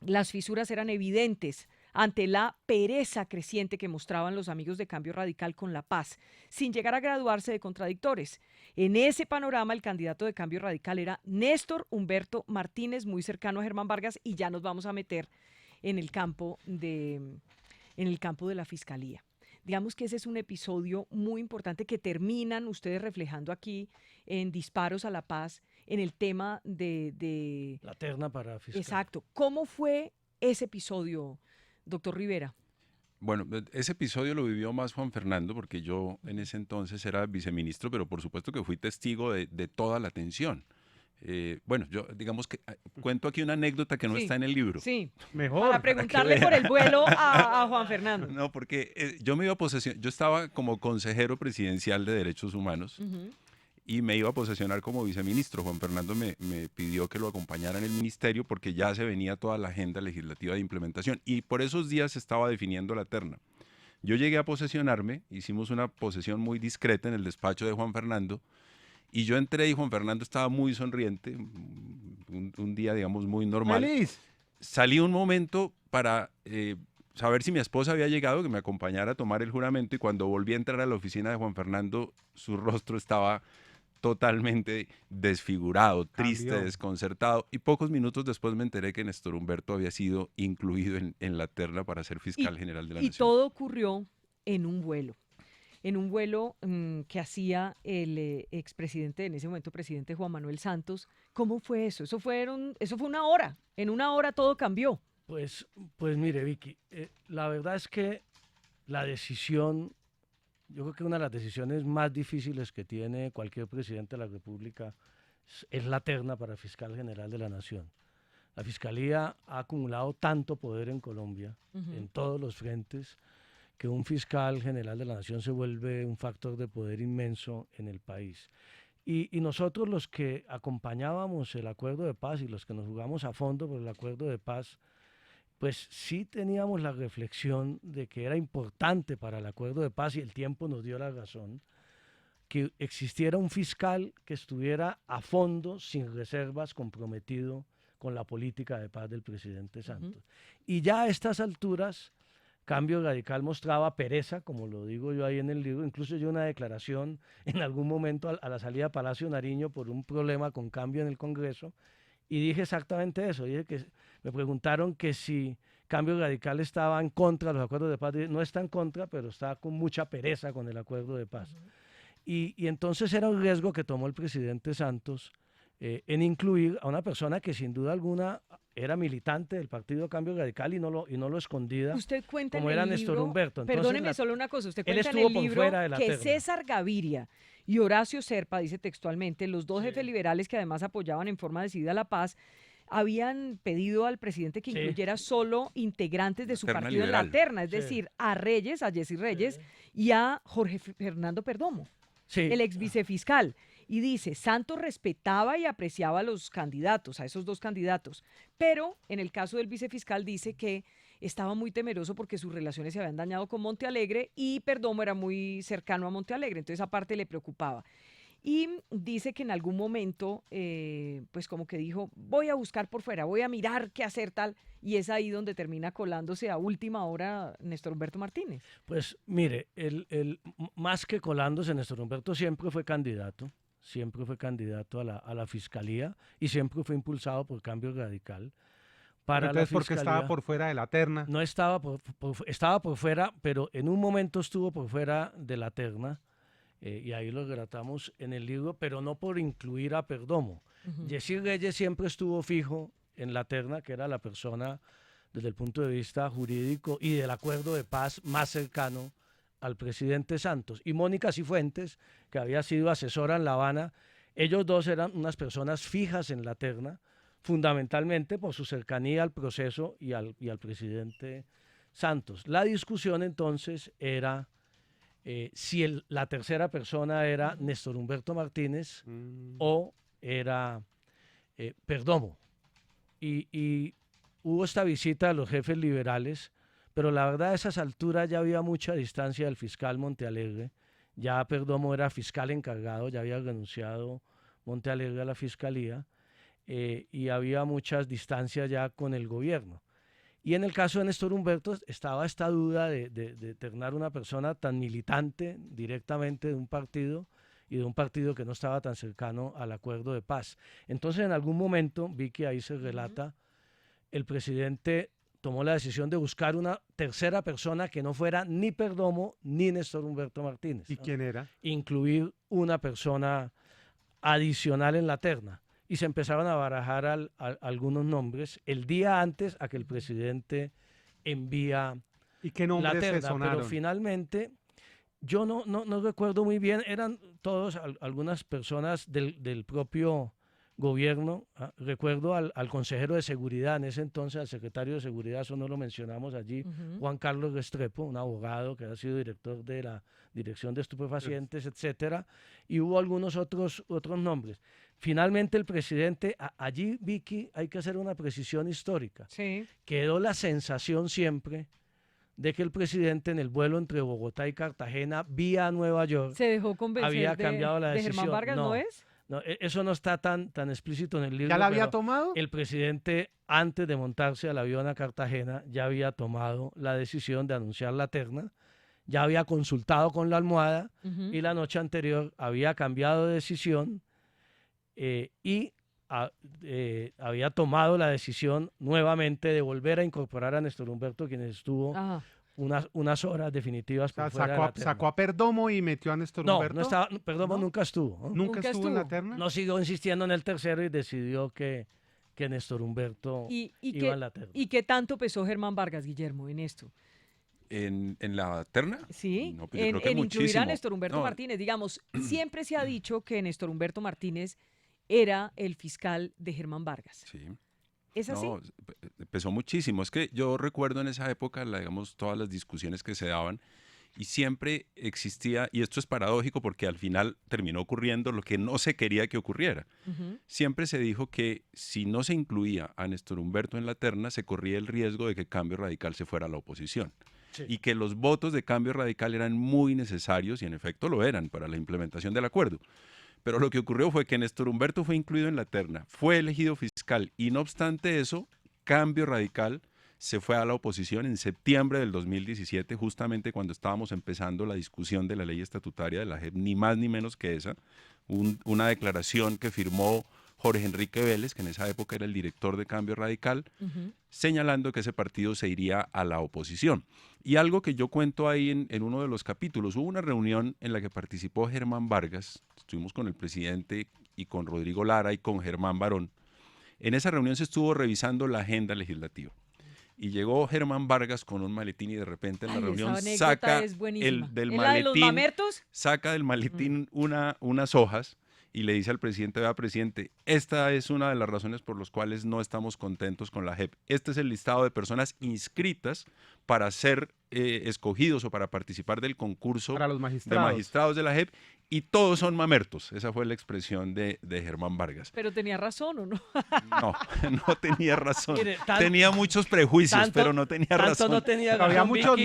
S2: las fisuras eran evidentes ante la pereza creciente que mostraban los amigos de Cambio Radical con La Paz, sin llegar a graduarse de contradictores. En ese panorama, el candidato de Cambio Radical era Néstor Humberto Martínez, muy cercano a Germán Vargas, y ya nos vamos a meter en el campo de la Fiscalía. Digamos que ese es un episodio muy importante que terminan ustedes reflejando aquí en Disparos a la Paz, en el tema de
S4: La terna para fiscal.
S2: Exacto. ¿Cómo fue ese episodio, doctor Rivera?
S12: Bueno, ese episodio lo vivió más Juan Fernando porque yo en ese entonces era viceministro, pero por supuesto que fui testigo de toda la tensión. Bueno, yo digamos que cuento aquí una anécdota que no
S2: Sí,
S12: está en el libro.
S2: Sí,
S11: Mejor.
S2: para preguntarle por el vuelo a Juan Fernando.
S12: No, porque yo me iba a posesionar, yo estaba como consejero presidencial de Derechos Humanos
S2: Ujú.
S12: y me iba a posesionar como viceministro. Juan Fernando me pidió que lo acompañara en el ministerio porque ya se venía toda la agenda legislativa de implementación y por esos días se estaba definiendo la terna. Yo llegué a posesionarme, hicimos una posesión muy discreta en el despacho de Juan Fernando y yo entré y Juan Fernando estaba muy sonriente, un día digamos muy normal.
S11: ¡Feliz!
S12: Salí un momento para saber si mi esposa había llegado, que me acompañara a tomar el juramento y cuando volví a entrar a la oficina de Juan Fernando, su rostro estaba totalmente desfigurado, triste,
S11: Cambió.
S12: desconcertado y pocos minutos después me enteré que Néstor Humberto había sido incluido en la terna para ser fiscal general de la
S2: Y
S12: Nación.
S2: todo ocurrió en un vuelo. En un vuelo que hacía el expresidente, en ese momento presidente Juan Manuel Santos. ¿Cómo fue eso? Eso fue una hora. En una hora todo cambió.
S4: Pues mire, Vicky, la verdad es que la decisión, yo creo que una de las decisiones más difíciles que tiene cualquier presidente de la República es la terna para fiscal general de la Nación. La Fiscalía ha acumulado tanto poder en Colombia, en todos los frentes, que un fiscal general de la Nación se vuelve un factor de poder inmenso en el país. Y nosotros los que acompañábamos el acuerdo de paz y los que nos jugamos a fondo por el acuerdo de paz, pues sí teníamos la reflexión de que era importante para el acuerdo de paz, y el tiempo nos dio la razón, que existiera un fiscal que estuviera a fondo, sin reservas, comprometido con la política de paz del presidente Santos. Y ya a estas alturas, Cambio Radical mostraba pereza, como lo digo yo ahí en el libro. Incluso yo una declaración en algún momento a la salida de Palacio Nariño por un problema con Cambio en el Congreso, y dije exactamente eso. Dije que me preguntaron que si Cambio Radical estaba en contra de los acuerdos de paz. Dije, no está en contra, pero está con mucha pereza con el acuerdo de paz. Y entonces era un riesgo que tomó el presidente Santos en incluir a una persona que sin duda alguna era militante del partido Cambio Radical y no lo escondida,
S2: Usted cuenta
S4: como
S2: en
S4: era
S2: el
S4: Néstor
S2: libro,
S4: Humberto. Entonces,
S2: perdóneme solo una cosa, usted
S4: él
S2: cuenta en
S4: estuvo
S2: el
S4: por
S2: libro
S4: fuera de la
S2: que
S4: terna.
S2: César Gaviria y Horacio Serpa, dice textualmente, los dos jefes liberales que además apoyaban en forma decidida la paz, habían pedido al presidente que
S4: Sí.
S2: incluyera solo integrantes de su
S12: terna
S2: partido en la
S12: liberal.
S2: terna, es
S4: Sí.
S2: decir, a Reyes, a Jessy Reyes y a Jorge Fernando Perdomo,
S4: Sí.
S2: el ex vicefiscal. Y dice, Santos respetaba y apreciaba a los candidatos, a esos dos candidatos, pero en el caso del vicefiscal dice que estaba muy temeroso porque sus relaciones se habían dañado con Montealegre y Perdomo era muy cercano a Montealegre, entonces aparte le preocupaba. Y dice que en algún momento, pues como que dijo, voy a buscar por fuera, voy a mirar qué hacer tal, y es ahí donde termina colándose a última hora Néstor Humberto Martínez.
S4: Pues mire, más que colándose, Néstor Humberto siempre fue candidato a la fiscalía y siempre fue impulsado por Cambio Radical. Para la
S11: Entonces, ¿por qué estaba
S4: fiscalía.
S11: por fuera de la terna?
S4: No estaba estaba por fuera, pero en un momento estuvo por fuera de la terna, y ahí lo relatamos en el libro, pero no por incluir a Perdomo. Jessy Reyes siempre estuvo fijo en la terna, que era la persona desde el punto de vista jurídico y del acuerdo de paz más cercano al presidente Santos. Y Mónica Cifuentes, que había sido asesora en La Habana, ellos dos eran unas personas fijas en la terna, fundamentalmente por su cercanía al proceso y al presidente Santos. La discusión entonces era si la tercera persona era Néstor Humberto Martínez o era Perdomo. Y hubo esta visita a los jefes liberales, pero la verdad a esas alturas ya había mucha distancia del fiscal Montealegre. Ya Perdomo era fiscal encargado, ya había renunciado Montealegre a la fiscalía, y había muchas distancias ya con el gobierno. Y en el caso de Néstor Humberto estaba esta duda de ternar una persona tan militante directamente de un partido y de un partido que no estaba tan cercano al acuerdo de paz. Entonces en algún momento, Vicky, ahí se relata, el presidente tomó la decisión de buscar una tercera persona que no fuera ni Perdomo ni Néstor Humberto Martínez.
S11: ¿Y quién era?
S4: Incluir una persona adicional en la terna. Y se empezaron a barajar algunos nombres el día antes a que el presidente envía
S11: ¿Y qué
S4: la
S11: nombres se
S4: terna.
S11: sonaron?
S4: Pero finalmente, yo no recuerdo muy bien, eran todos algunas personas del propio gobierno. Recuerdo al consejero de seguridad en ese entonces, al secretario de seguridad, eso no lo mencionamos allí, Juan Carlos Restrepo, un abogado que ha sido director de la Dirección de Estupefacientes, etcétera, y hubo algunos otros nombres. Finalmente el presidente, allí, Vicky, hay que hacer una precisión histórica.
S2: Sí.
S4: Quedó la sensación siempre de que el presidente en el vuelo entre Bogotá y Cartagena, vía Nueva York,
S2: Se dejó convencer
S4: había cambiado la
S2: de
S4: decisión.
S2: Germán Vargas, ¿no es?
S4: No, eso no está tan explícito en el libro.
S11: ¿Ya la había
S4: pero
S11: tomado?
S4: El presidente, antes de montarse al avión a Cartagena, ya había tomado la decisión de anunciar la terna, ya había consultado con la almohada y la noche anterior había cambiado de decisión y había tomado la decisión nuevamente de volver a incorporar a Néstor Humberto, quien estuvo unas horas definitivas por fuera de la terna.
S11: Sacó a Perdomo y metió a Néstor Humberto.
S4: No estaba, Perdomo nunca estuvo. ¿No?
S11: ¿Nunca estuvo en la terna?
S4: No siguió insistiendo en el tercero y decidió que Néstor Humberto iba en la terna.
S2: ¿Y qué tanto pesó Germán Vargas, Guillermo, en esto?
S12: ¿En la terna?
S2: Sí,
S12: No, pues yo creo que
S2: en incluir a
S12: muchísimo.
S2: Néstor Humberto
S12: No.
S2: Martínez. Digamos, siempre se ha dicho que Néstor Humberto Martínez era el fiscal de Germán Vargas.
S12: Sí.
S2: ¿Es así?
S12: No, pesó muchísimo. Es que yo recuerdo en esa época, digamos, todas las discusiones que se daban y siempre existía, y esto es paradójico porque al final terminó ocurriendo lo que no se quería que ocurriera. Siempre se dijo que si no se incluía a Néstor Humberto en la terna, se corría el riesgo de que Cambio Radical se fuera a la oposición.
S4: Sí.
S12: Y que los votos de Cambio Radical eran muy necesarios, y en efecto lo eran, para la implementación del acuerdo. Pero lo que ocurrió fue que Néstor Humberto fue incluido en la terna, fue elegido fiscal, y no obstante eso, Cambio Radical se fue a la oposición en septiembre del 2017, justamente cuando estábamos empezando la discusión de la ley estatutaria de la JEP, ni más ni menos que esa, una declaración que firmó Jorge Enrique Vélez, que en esa época era el director de Cambio Radical, señalando que ese partido se iría a la oposición. Y algo que yo cuento ahí en uno de los capítulos, hubo una reunión en la que participó Germán Vargas, estuvimos con el presidente y con Rodrigo Lara y con Germán Barón. En esa reunión se estuvo revisando la agenda legislativa. Y llegó Germán Vargas con un maletín y de repente en la reunión saca del maletín unas hojas y le dice al presidente: vea, presidente, esta es una de las razones por las cuales no estamos contentos con la JEP. Este es el listado de personas inscritas para ser escogidos o para participar del concurso
S11: para los magistrados.
S12: De magistrados de la JEP, y todos son mamertos. Esa fue la expresión de Germán Vargas.
S2: Pero tenía razón, ¿o no?
S12: No tenía razón.
S4: Mire,
S12: tenía muchos prejuicios, pero no tenía razón.
S4: No tenía razón,
S11: había muchos
S4: Vicky,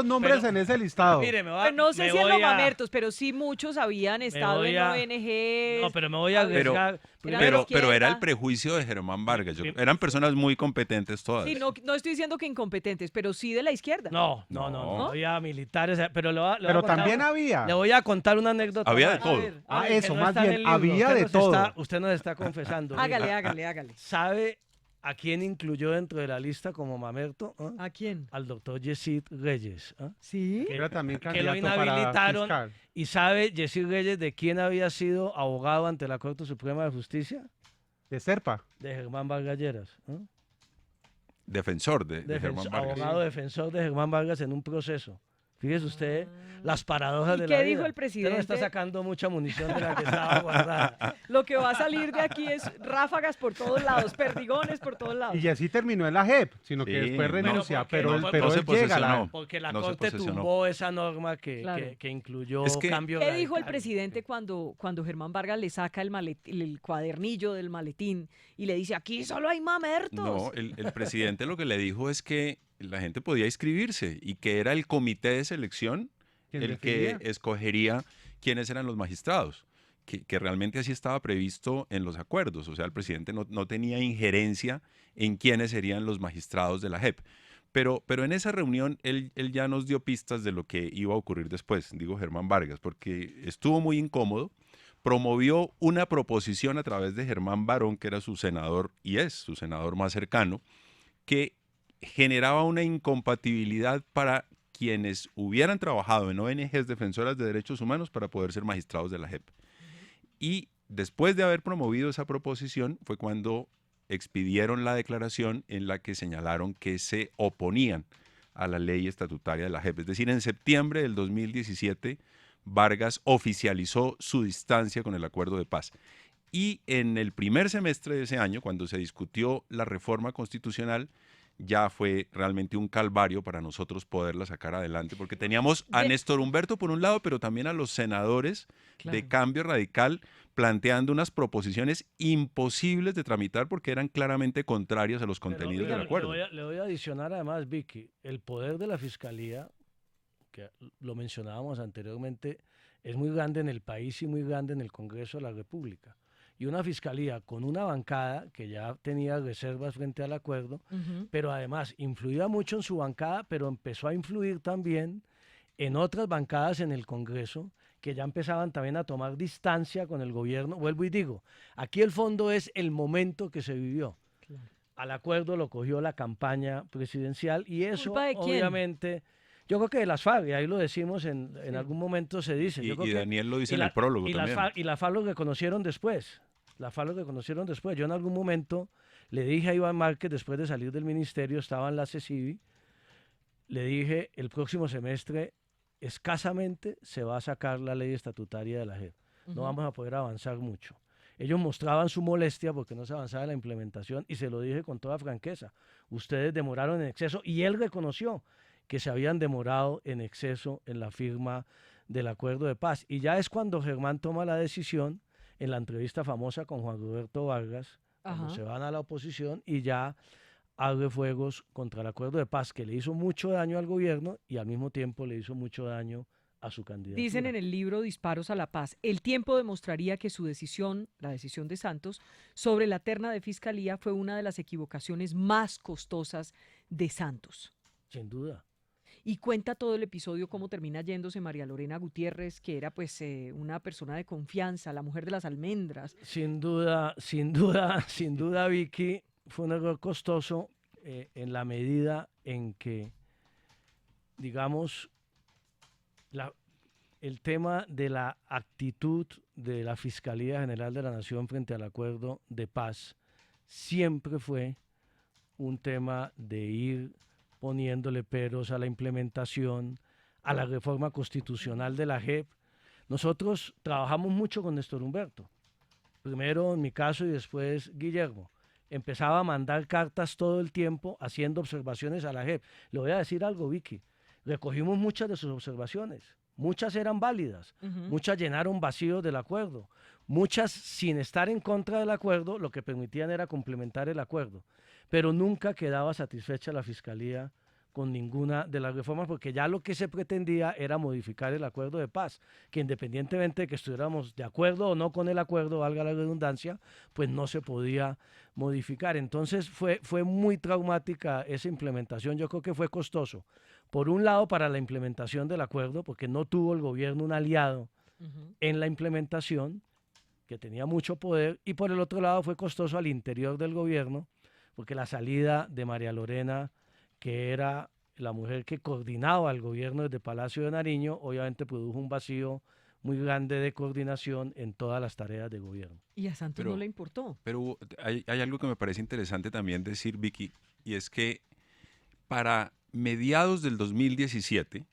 S11: nombres, en ese listado.
S4: Mire,
S2: no sé si en los mamertos, pero sí muchos habían estado en ONG.
S4: No, pero me voy a arriesgar.
S12: Pero era el prejuicio de Germán Vargas. Eran personas muy competentes todas.
S2: Sí, no estoy diciendo que incompetentes, pero sí de la izquierda.
S4: No había militares, pero
S11: pero también había.
S4: Le voy a contar una anécdota.
S12: Había de todo.
S11: Eso, más bien, había de todo.
S4: Usted nos está confesando.
S2: Hágale.
S4: ¿Sabe a quién incluyó dentro de la lista como mamerto?
S2: ¿A quién?
S4: Al doctor Yesid Reyes.
S2: ¿Sí?
S11: Que era también
S4: que lo
S11: candidato para
S4: inhabilitaron.
S11: fiscal.
S4: ¿Y sabe Yesid Reyes de quién había sido abogado ante la Corte Suprema de Justicia?
S11: De Serpa.
S4: De Germán Vargas Lleras.
S12: defensor de Germán Vargas.
S4: Abogado defensor de Germán Vargas en un proceso. Fíjese usted las paradojas
S2: ¿Y
S4: de
S2: qué
S4: la
S2: dijo
S4: vida.
S2: el presidente?
S4: Usted no está sacando mucha munición de la que estaba guardada.
S2: Lo que va a salir de aquí es ráfagas por todos lados, perdigones por todos lados.
S11: Y así terminó en la JEP, sino que
S12: Sí,
S11: después
S12: no,
S11: renuncia,
S4: porque
S11: pero,
S4: no-
S11: pero
S12: no se
S11: él llega a la
S12: posesionó.
S4: Porque la
S12: No se
S4: Corte
S12: posesionó.
S4: tumbó esa norma
S2: Claro.
S4: que incluyó
S12: Es que-
S4: cambio
S2: ¿Qué dijo el
S4: radical.
S2: presidente cuando Germán Vargas le saca el cuadernillo del maletín y le dice, aquí solo hay mamertos?
S12: No, el presidente lo que le dijo es que la gente podía inscribirse y que era el comité de selección
S11: ¿Quién
S12: el que
S11: decidía?
S12: escogería quiénes eran los magistrados, que realmente así estaba previsto en los acuerdos. O sea, el presidente no tenía injerencia en quiénes serían los magistrados de la JEP. Pero en esa reunión él ya nos dio pistas de lo que iba a ocurrir después, digo Germán Vargas, porque estuvo muy incómodo, promovió una proposición a través de Germán Barón, que era su senador y es su senador más cercano, que generaba una incompatibilidad para quienes hubieran trabajado en ONGs defensoras de derechos humanos para poder ser magistrados de la JEP. Y después de haber promovido esa proposición fue cuando expidieron la declaración en la que señalaron que se oponían a la ley estatutaria de la JEP. Es decir, en septiembre del 2017, Vargas oficializó su distancia con el acuerdo de paz. Y en el primer semestre de ese año, cuando se discutió la reforma constitucional, ya fue realmente un calvario para nosotros poderla sacar adelante, porque teníamos a Néstor Humberto por un lado, pero también a los senadores de Cambio Radical planteando unas proposiciones imposibles de tramitar porque eran claramente contrarias a los contenidos del acuerdo.
S4: Le voy a adicionar además, Vicky, el poder de la Fiscalía, que lo mencionábamos anteriormente, es muy grande en el país y muy grande en el Congreso de la República. Y una fiscalía con una bancada que ya tenía reservas frente al acuerdo, pero además influía mucho en su bancada, pero empezó a influir también en otras bancadas en el Congreso que ya empezaban también a tomar distancia con el gobierno. Vuelvo y digo, aquí el fondo es el momento que se vivió.
S2: Claro.
S4: Al acuerdo lo cogió la campaña presidencial y eso
S2: ¿Culpa de quién?
S4: obviamente... Yo creo que de las FARC, y ahí lo decimos, en algún momento se dice.
S12: Y,
S4: Yo creo
S12: y
S4: que-
S12: Daniel lo dice
S4: y
S12: en
S4: la-
S12: el prólogo
S4: y
S12: también.
S4: y las FARC lo reconocieron después. Yo en algún momento le dije a Iván Márquez, después de salir del ministerio, estaba en la CECIBI, le dije, el próximo semestre escasamente se va a sacar la ley estatutaria de la JEP. No vamos a poder avanzar mucho. Ellos mostraban su molestia porque no se avanzaba en la implementación y se lo dije con toda franqueza. Ustedes demoraron en exceso y él reconoció que se habían demorado en exceso en la firma del acuerdo de paz. Y ya es cuando Germán toma la decisión en la entrevista famosa con Juan Roberto Vargas, cuando
S2: Ajá.
S4: se van a la oposición y ya abre fuegos contra el acuerdo de paz que le hizo mucho daño al gobierno y al mismo tiempo le hizo mucho daño a su candidatura.
S2: Dicen en el libro Disparos a la Paz, el tiempo demostraría que su decisión, la decisión de Santos, sobre la terna de fiscalía fue una de las equivocaciones más costosas de Santos.
S4: Sin duda.
S2: Y cuenta todo el episodio cómo termina yéndose María Lorena Gutiérrez, que era pues una persona de confianza, la mujer de las almendras.
S4: Sin duda, Vicky, fue un error costoso en la medida en que, digamos, el tema de la actitud de la Fiscalía General de la Nación frente al acuerdo de paz siempre fue un tema de ir poniéndole peros a la implementación, a la reforma constitucional de la JEP. Nosotros trabajamos mucho con Néstor Humberto. Primero en mi caso y después Guillermo. Empezaba a mandar cartas todo el tiempo haciendo observaciones a la JEP. Le voy a decir algo, Vicky. Recogimos muchas de sus observaciones. Muchas eran válidas. Muchas llenaron vacíos del acuerdo. Muchas, sin estar en contra del acuerdo, lo que permitían era complementar el acuerdo. Pero nunca quedaba satisfecha la Fiscalía con ninguna de las reformas, porque ya lo que se pretendía era modificar el acuerdo de paz, que independientemente de que estuviéramos de acuerdo o no con el acuerdo, valga la redundancia, pues no se podía modificar. Entonces fue muy traumática esa implementación. Yo creo que fue costoso. Por un lado, para la implementación del acuerdo, porque no tuvo el gobierno un aliado en la implementación, que tenía mucho poder, y por el otro lado fue costoso al interior del gobierno, porque la salida de María Lorena, que era la mujer que coordinaba el gobierno desde Palacio de Nariño, obviamente produjo un vacío muy grande de coordinación en todas las tareas de gobierno.
S2: Y a Santos no le importó.
S12: Pero hay algo que me parece interesante también decir, Vicky. y es que para mediados del 2017,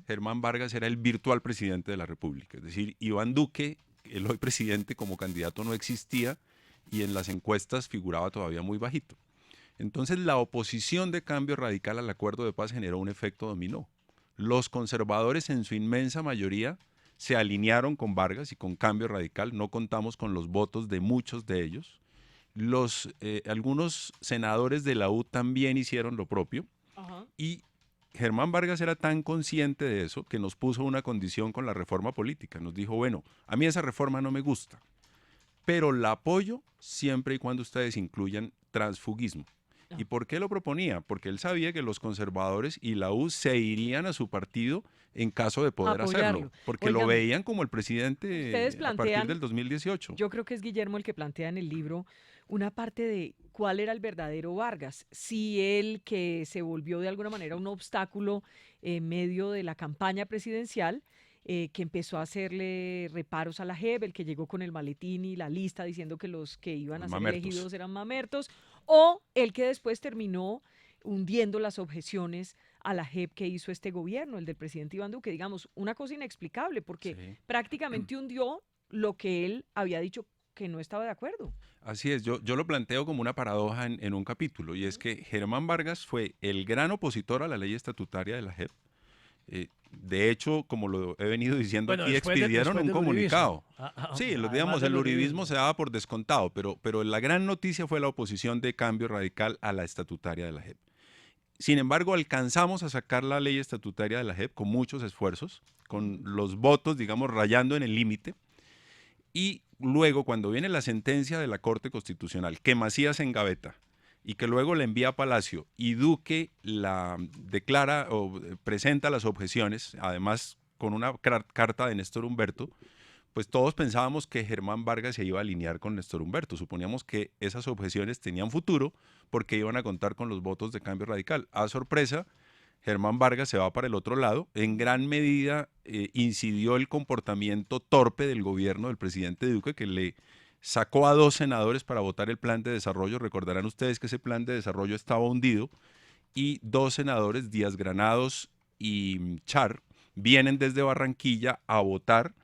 S12: Germán Vargas era el virtual presidente de la República. Es decir, Iván Duque, el hoy presidente, como candidato no existía y en las encuestas figuraba todavía muy bajito. Entonces la oposición de Cambio Radical al acuerdo de paz generó un efecto dominó. Los conservadores en su inmensa mayoría se alinearon con Vargas y con Cambio Radical, no contamos con los votos de muchos de ellos. Algunos senadores de la U también hicieron lo propio. Y Germán Vargas era tan consciente de eso que nos puso una condición con la reforma política. Nos dijo, bueno, a mí esa reforma no me gusta, pero la apoyo siempre y cuando ustedes incluyan transfugismo. ¿Y por qué lo proponía? Porque él sabía que los conservadores y la U se irían a su partido en caso de poder hacerlo, porque lo veían como el presidente a partir del 2018.
S2: Yo creo que es Guillermo el que plantea en el libro una parte de cuál era el verdadero Vargas, si él, que se volvió de alguna manera un obstáculo en medio de la campaña presidencial, que empezó a hacerle reparos a la JEP, el que llegó con el maletín y la lista diciendo que los que iban a ser elegidos eran mamertos, o el que después terminó hundiendo las objeciones a la JEP que hizo este gobierno, el del presidente Iván Duque. Digamos, una cosa inexplicable, porque prácticamente hundió lo que él había dicho que no estaba de acuerdo.
S12: Así es, yo lo planteo como una paradoja en un capítulo, y es que Germán Vargas fue el gran opositor a la ley estatutaria de la JEP. De hecho, como lo he venido diciendo aquí, expidieron un comunicado. Sí, digamos, el uribismo se daba por descontado, pero la gran noticia fue la oposición de Cambio Radical a la estatutaria de la JEP. Sin embargo, alcanzamos a sacar la ley estatutaria de la JEP con muchos esfuerzos, con los votos, digamos, rayando en el límite. Y luego, cuando viene la sentencia de la Corte Constitucional, que Macías engaveta, y que luego le envía a Palacio y Duque la declara o presenta las objeciones, además con una carta de Néstor Humberto, pues todos pensábamos que Germán Vargas se iba a alinear con Néstor Humberto. Suponíamos que esas objeciones tenían futuro porque iban a contar con los votos de Cambio Radical. A sorpresa, Germán Vargas se va para el otro lado. En gran medida incidió el comportamiento torpe del gobierno del presidente Duque, que le sacó a 2 senadores para votar el plan de desarrollo. Recordarán ustedes que ese plan de desarrollo estaba hundido y 2 senadores, Díaz Granados y Char, vienen desde Barranquilla a votar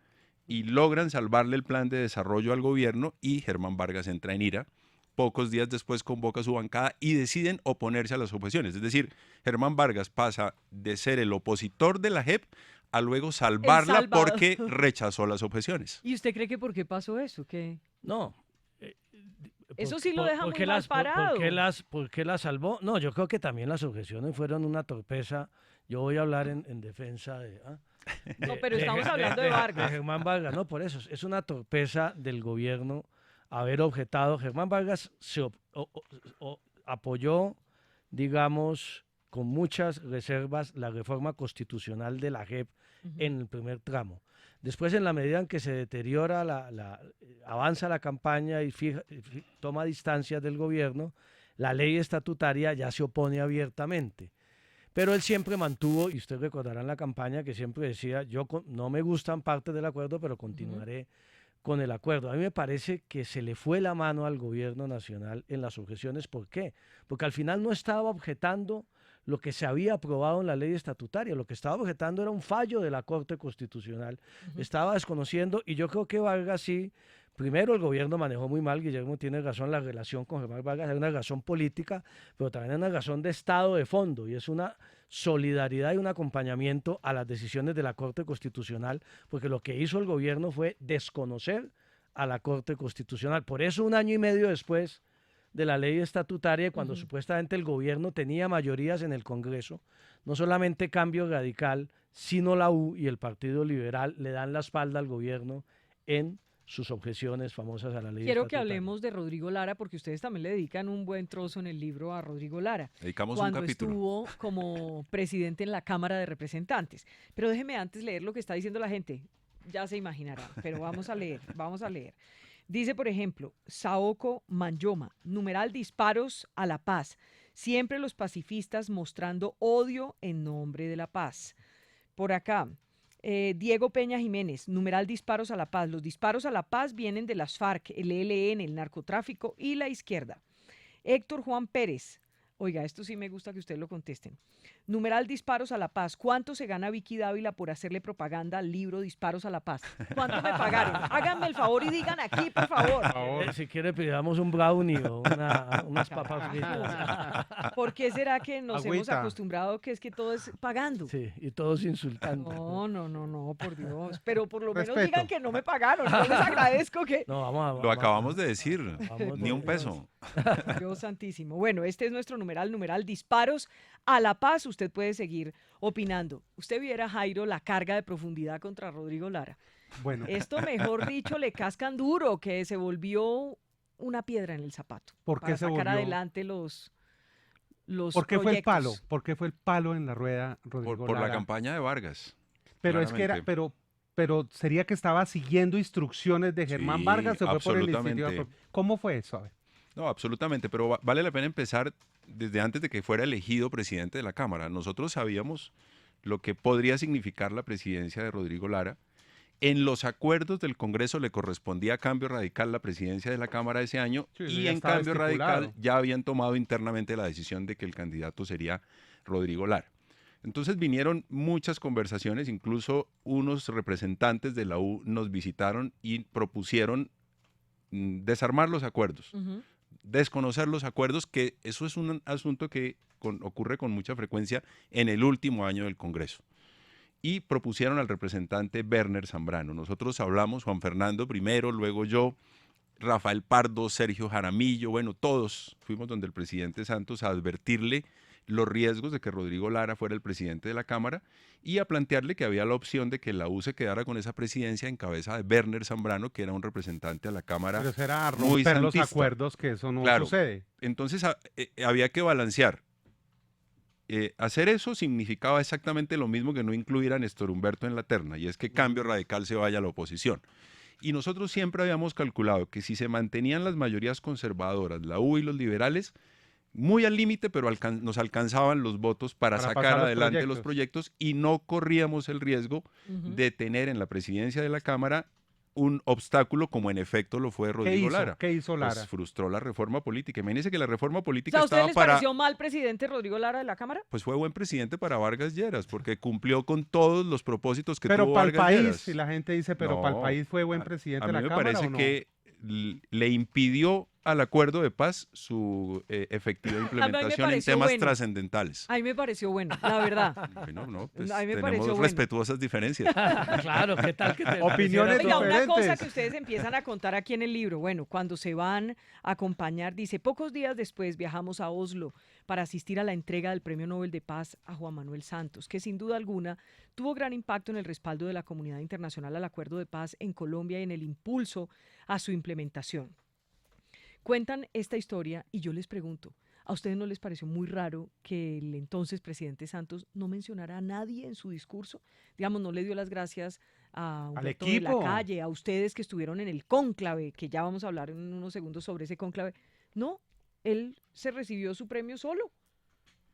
S12: y logran salvarle el plan de desarrollo al gobierno, y Germán Vargas entra en ira. Pocos días después convoca su bancada y deciden oponerse a las objeciones. Es decir, Germán Vargas pasa de ser el opositor de la JEP a luego salvarla porque rechazó las objeciones.
S2: ¿Y usted cree que por qué pasó eso?
S4: No.
S2: Eso sí lo deja muy mal parado.
S4: ¿Por qué la salvó? No, yo creo que también las objeciones fueron una torpeza. Yo voy a hablar en defensa de...
S2: No, pero estamos hablando de Vargas.
S4: De Germán Vargas, no, por eso. Es una torpeza del gobierno haber objetado. Germán Vargas apoyó, digamos, con muchas reservas, la reforma constitucional de la JEP en el primer tramo. Después, en la medida en que se deteriora, avanza la campaña y toma distancias del gobierno, la ley estatutaria ya se opone abiertamente. Pero él siempre mantuvo, y usted recordará en la campaña que siempre decía, no me gustan partes del acuerdo, pero continuaré con el acuerdo. A mí me parece que se le fue la mano al gobierno nacional en las objeciones. ¿Por qué? Porque al final no estaba objetando lo que se había aprobado en la ley estatutaria, lo que estaba objetando era un fallo de la Corte Constitucional, estaba desconociendo, y yo creo que Vargas sí, primero el gobierno manejó muy mal, Guillermo tiene razón, la relación con Germán Vargas es una razón política, pero también es una razón de Estado de fondo, y es una solidaridad y un acompañamiento a las decisiones de la Corte Constitucional, porque lo que hizo el gobierno fue desconocer a la Corte Constitucional. Por eso, 1 año y medio después de la ley estatutaria, cuando supuestamente el gobierno tenía mayorías en el Congreso, no solamente Cambio Radical, sino la U y el Partido Liberal le dan la espalda al gobierno en sus objeciones famosas a la ley
S2: Quiero
S4: estatutaria.
S2: que hablemos de Rodrigo Lara, porque ustedes también le dedican un buen trozo en el libro a Rodrigo Lara.
S12: Dedicamos
S2: cuando
S12: un capítulo.
S2: estuvo como presidente en la Cámara de Representantes. Pero déjeme antes leer lo que está diciendo la gente. Ya se imaginarán, pero vamos a leer. Dice, por ejemplo, Saoko Manyoma, numeral disparos a la paz. Siempre los pacifistas mostrando odio en nombre de la paz. Por acá, Diego Peña Jiménez, numeral disparos a la paz. Los disparos a la paz vienen de las FARC, el ELN, el narcotráfico y la izquierda. Héctor Juan Pérez, Oiga, esto sí me gusta que ustedes lo contesten. Numeral Disparos a la Paz. ¿Cuánto se gana Vicky Dávila por hacerle propaganda al libro Disparos a la Paz? ¿Cuánto me pagaron? Háganme el favor y digan aquí, por favor.
S4: Si quiere, pidamos un brownie o unas papas fritas.
S2: ¿Por qué será que nos hemos
S4: Agüita.
S2: acostumbrado que es que todo es pagando?
S4: Sí, y todos insultando.
S2: No, por Dios. Pero por lo menos
S12: Respeto.
S2: digan que no me pagaron. Yo les agradezco que...
S4: No, vamos
S12: Lo acabamos de decir, ni un peso.
S2: Dios santísimo. Bueno, este es nuestro numeral Disparos a la Paz. Usted puede seguir opinando. Usted viera, Jairo, la carga de profundidad contra Rodrigo Lara.
S11: Bueno.
S2: Esto, mejor dicho, le cascan duro, que se volvió una piedra en el zapato.
S11: ¿Por qué
S2: para
S11: se
S2: sacar
S11: volvió?
S2: adelante los
S11: ¿Por qué fue el
S2: proyectos.
S11: palo? ¿Por qué fue el palo en la rueda, Rodrigo
S12: Por la
S11: Lara?
S12: campaña de Vargas.
S11: Pero es que era,
S12: claramente.
S11: pero sería que estaba siguiendo instrucciones de Germán
S12: Sí,
S11: Vargas, se fue por el
S12: absolutamente.
S11: iniciativa. ¿Cómo fue eso? A ver.
S12: No, absolutamente, pero vale la pena empezar desde antes de que fuera elegido presidente de la Cámara. Nosotros sabíamos lo que podría significar la presidencia de Rodrigo Lara. En los acuerdos del Congreso le correspondía a Cambio Radical la presidencia de la Cámara ese año
S11: Sí, eso
S12: y
S11: ya
S12: en
S11: estaba
S12: Cambio
S11: estipulado.
S12: Radical ya habían tomado internamente la decisión de que el candidato sería Rodrigo Lara. Entonces vinieron muchas conversaciones, incluso unos representantes de la U nos visitaron y propusieron desarmar los acuerdos, desconocer los acuerdos, que eso es un asunto que ocurre con mucha frecuencia en el último año del Congreso. Y propusieron al representante Werner Zambrano. Nosotros hablamos, Juan Fernando primero, luego yo, Rafael Pardo, Sergio Jaramillo, bueno, todos fuimos donde el presidente Santos a advertirle los riesgos de que Rodrigo Lara fuera el presidente de la Cámara y a plantearle que había la opción de que la U se quedara con esa presidencia en cabeza de Werner Zambrano, que era un representante a la Cámara
S11: Pero eso era
S12: muy
S11: romper los
S12: santista.
S11: acuerdos, que eso no
S12: Claro.
S11: sucede.
S12: Entonces había que balancear. Hacer eso significaba exactamente lo mismo que no incluir a Néstor Humberto en la terna, y es que Cambio Radical se vaya a la oposición. Y nosotros siempre habíamos calculado que si se mantenían las mayorías conservadoras, la U y los liberales, muy al límite, pero nos alcanzaban los votos para
S11: Para
S12: sacar
S11: pasar los
S12: adelante los proyectos y no corríamos el riesgo de tener en la presidencia de la Cámara un obstáculo como en efecto lo fue Rodrigo
S11: hizo?
S12: Lara.
S11: ¿Qué hizo Lara?
S12: Pues frustró la reforma política. Imagínense que la reforma
S2: O
S12: política
S2: sea, ¿a ustedes
S12: estaba
S2: les
S12: para...
S2: pareció mal presidente Rodrigo Lara de la Cámara?
S12: Pues fue buen presidente para Vargas Lleras, porque cumplió con todos los propósitos que
S11: Pero
S12: tuvo
S11: para el
S12: Vargas
S11: país,
S12: Lleras.
S11: si la gente dice, pero para el
S12: No,
S11: país fue buen presidente
S12: A
S11: de
S12: mí
S11: la
S12: me
S11: Cámara,
S12: parece
S11: ¿o no?
S12: que le impidió al acuerdo de paz su efectiva
S2: me
S12: implementación en
S2: pareció
S12: temas
S2: bueno.
S12: trascendentales.
S2: A mí me pareció bueno, la verdad.
S12: Bueno, no, pues
S2: A mí me
S12: tenemos
S2: pareció bueno.
S12: respetuosas diferencias.
S4: Claro, ¿qué tal que te
S11: Opiniones
S2: Oiga, una cosa
S11: diferentes.
S2: que ustedes empiezan a contar aquí en el libro, bueno, cuando se van a acompañar, dice, pocos días después viajamos a Oslo para asistir a la entrega del Premio Nobel de Paz a Juan Manuel Santos, que sin duda alguna tuvo gran impacto en el respaldo de la comunidad internacional al Acuerdo de Paz en Colombia y en el impulso a su implementación. Cuentan esta historia y yo les pregunto, ¿a ustedes no les pareció muy raro que el entonces presidente Santos no mencionara a nadie en su discurso? Digamos, no le dio las gracias a Humberto de la
S11: equipo.
S2: Calle, a ustedes que estuvieron en el cónclave, que ya vamos a hablar en unos segundos sobre ese cónclave. No, él se recibió su premio solo.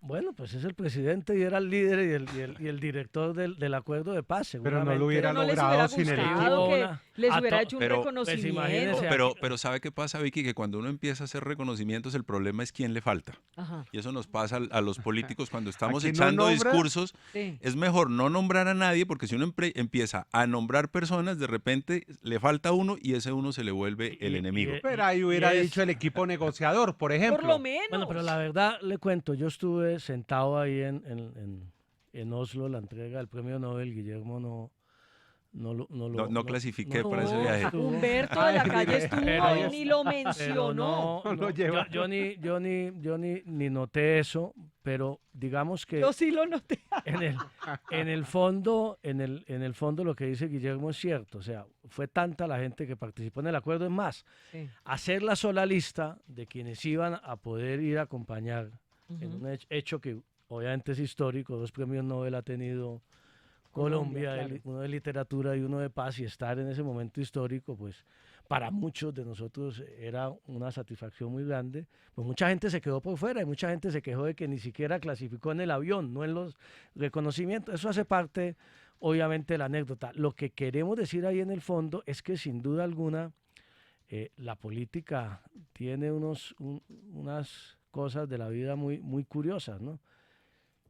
S4: Bueno, pues es el presidente y era el líder y el director del acuerdo de paz,
S11: Pero
S4: seguramente.
S11: no lo hubiera
S2: Pero no les
S11: logrado
S2: hubiera
S11: sin el
S2: gustado
S11: equipo.
S2: que les hubiera hecho un
S12: pero- pues
S2: reconocimiento.
S4: imagínese,
S12: Pero ¿sabe qué pasa, Vicky? Que cuando uno empieza a hacer reconocimientos, el problema es quién le falta.
S2: Ajá.
S12: Y eso nos pasa a los políticos cuando estamos
S11: quien no
S12: echando
S11: nombra?
S12: discursos.
S2: Sí.
S12: Es mejor no nombrar a nadie, porque si uno empieza a nombrar personas, de repente le falta uno y ese uno se le vuelve el enemigo.
S11: Pero ahí hubiera
S4: y es-
S11: dicho el equipo negociador, por ejemplo.
S2: Por lo menos.
S4: Bueno, pero la verdad le cuento, yo estuve sentado ahí en Oslo, la entrega del premio Nobel, Guillermo
S12: No clasifiqué para ese viaje.
S4: estuvo.
S2: Humberto de la Calle estuvo
S4: Pero-
S2: y ni lo
S4: pero
S2: mencionó.
S4: no,
S11: lo
S4: no,
S11: lleva.
S4: yo ni noté eso, pero digamos que
S2: Yo sí lo noté.
S4: en el fondo lo que dice Guillermo es cierto, o sea, fue tanta la gente que participó en el acuerdo, es más,
S2: Sí.
S4: hacer la sola lista de quienes iban a poder ir a acompañar en un hecho que obviamente es histórico, 2 premios Nobel ha tenido Colombia,
S2: claro.
S4: uno de literatura y uno de paz, y estar en ese momento histórico, pues para muchos de nosotros era una satisfacción muy grande. Pues mucha gente se quedó por fuera y mucha gente se quejó de que ni siquiera clasificó en el avión, no en los reconocimientos. Eso hace parte, obviamente, de la anécdota. Lo que queremos decir ahí en el fondo es que sin duda alguna la política tiene unas cosas de la vida muy, muy curiosas, ¿no?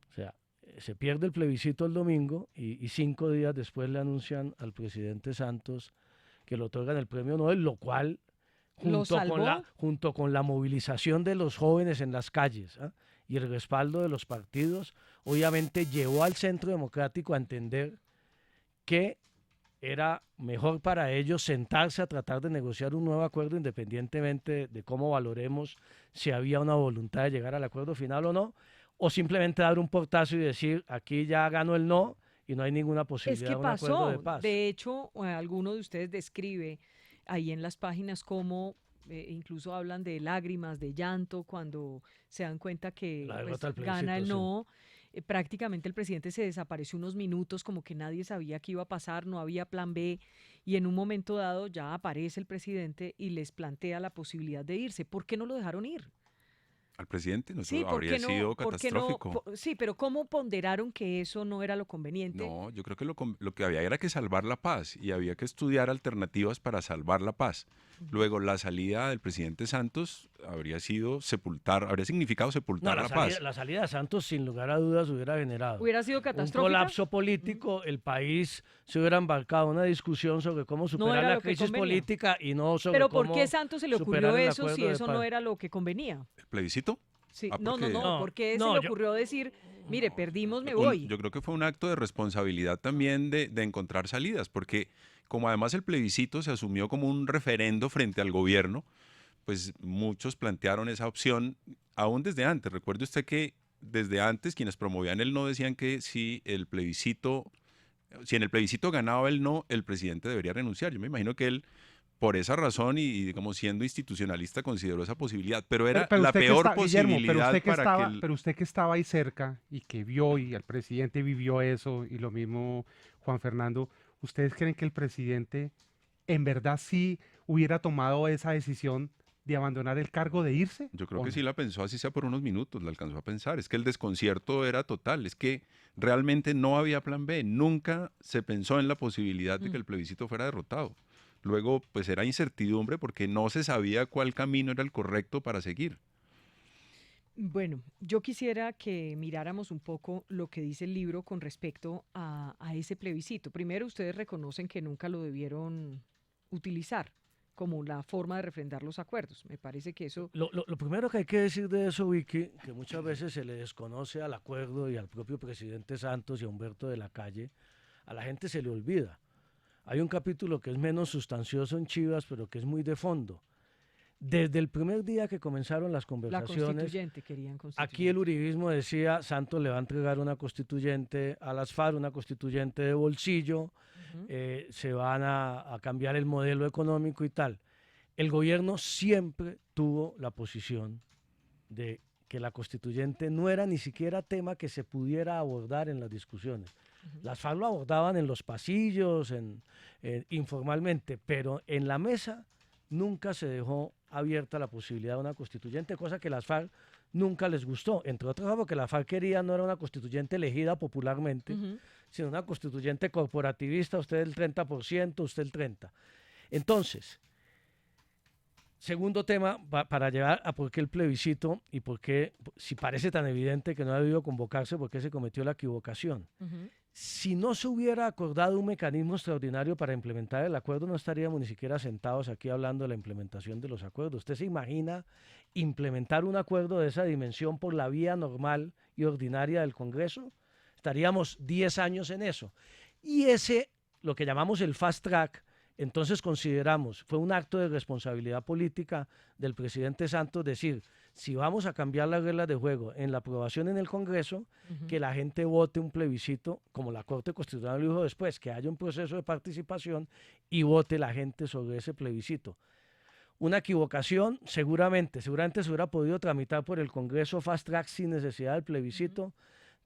S4: O sea, se pierde el plebiscito el domingo y 5 días después le anuncian al presidente Santos que le otorgan el premio Nobel, lo cual, junto con la movilización de los jóvenes en las calles, ¿ah?, y el respaldo de los partidos, obviamente llevó al Centro Democrático a entender que era mejor para ellos sentarse a tratar de negociar un nuevo acuerdo independientemente de cómo valoremos si había una voluntad de llegar al acuerdo final o no, o simplemente dar un portazo y decir, aquí ya ganó el no y no hay ninguna posibilidad de un acuerdo de paz.
S2: De hecho, alguno de ustedes describe ahí en las páginas cómo incluso hablan de lágrimas, de llanto, cuando se dan cuenta que gana el no. Prácticamente el presidente se desapareció unos minutos, como que nadie sabía qué iba a pasar, no había plan B, y en un momento dado ya aparece el presidente y les plantea la posibilidad de irse. ¿Por qué no lo dejaron ir?
S12: Al presidente, no,
S2: Sí,
S12: eso habría sido catastrófico.
S2: Sí, pero ¿cómo ponderaron que eso no era lo conveniente?
S12: No, yo creo que lo que había era que salvar la paz y había que estudiar alternativas para salvar la paz. Luego, la salida del presidente Santos habría significado sepultar la paz.
S4: La salida de Santos, sin lugar a dudas,
S2: hubiera sido catastrófica.
S4: Un colapso político, el país se hubiera embarcado en una discusión sobre cómo superar la crisis política y no sobre
S2: ¿Pero
S4: cómo
S2: por qué Santos se le ocurrió eso si eso no era lo que convenía?
S12: ¿El plebiscito?
S2: Sí. No, ¿por qué se le ocurrió decir, mire, perdimos, me voy?
S12: Yo creo que fue un acto de responsabilidad también de encontrar salidas, porque como además el plebiscito se asumió como un referendo frente al gobierno, pues muchos plantearon esa opción aún desde antes. Recuerde usted que desde antes quienes promovían el no decían que si en el plebiscito ganaba el no, el presidente debería renunciar. Yo me imagino que él, por esa razón y digamos siendo institucionalista, consideró esa posibilidad, pero era la peor posibilidad
S11: Pero usted que estaba ahí cerca y que vio y el presidente vivió eso y lo mismo Juan Fernando, ¿ustedes creen que el presidente en verdad sí hubiera tomado esa decisión de abandonar el cargo, de irse?
S12: Yo creo que sí la pensó, así sea por unos minutos, la alcanzó a pensar. Es que el desconcierto era total, es que realmente no había plan B, nunca se pensó en la posibilidad de que el plebiscito fuera derrotado. Luego, pues era incertidumbre porque no se sabía cuál camino era el correcto para seguir.
S2: Bueno, yo quisiera que miráramos un poco lo que dice el libro con respecto a ese plebiscito. Primero, ustedes reconocen que nunca lo debieron utilizar como la forma de refrendar los acuerdos. Me parece que eso...
S4: Lo primero que hay que decir de eso, Vicky, que muchas veces se le desconoce al acuerdo y al propio presidente Santos y a Humberto de la Calle, a la gente se le olvida. Hay un capítulo que es menos sustancioso en Chivas, pero que es muy de fondo. Desde el primer día que comenzaron las conversaciones,
S2: querían constituyente.
S4: Aquí el uribismo decía, Santos le va a entregar una constituyente a las FARC, una constituyente de bolsillo, se van a cambiar el modelo económico y tal. El gobierno siempre tuvo la posición de que la constituyente no era ni siquiera tema que se pudiera abordar en las discusiones. Las FARC lo abordaban en los pasillos, informalmente, pero en la mesa nunca se dejó abierta la posibilidad de una constituyente, cosa que las FARC nunca les gustó, entre otras porque la FARC quería no era una constituyente elegida popularmente, sino una constituyente corporativista, usted el 30%, usted el 30%. Entonces, segundo tema, para llegar a por qué el plebiscito y por qué, si parece tan evidente que no ha debido convocarse, por qué se cometió la equivocación. Si no se hubiera acordado un mecanismo extraordinario para implementar el acuerdo, no estaríamos ni siquiera sentados aquí hablando de la implementación de los acuerdos. ¿Usted se imagina implementar un acuerdo de esa dimensión por la vía normal y ordinaria del Congreso? Estaríamos 10 años en eso. Y ese, lo que llamamos el fast track, entonces consideramos, fue un acto de responsabilidad política del presidente Santos decir, si vamos a cambiar las reglas de juego en la aprobación en el Congreso, que la gente vote un plebiscito, como la Corte Constitucional lo dijo después, que haya un proceso de participación y vote la gente sobre ese plebiscito. Una equivocación, seguramente se hubiera podido tramitar por el Congreso fast track sin necesidad del plebiscito,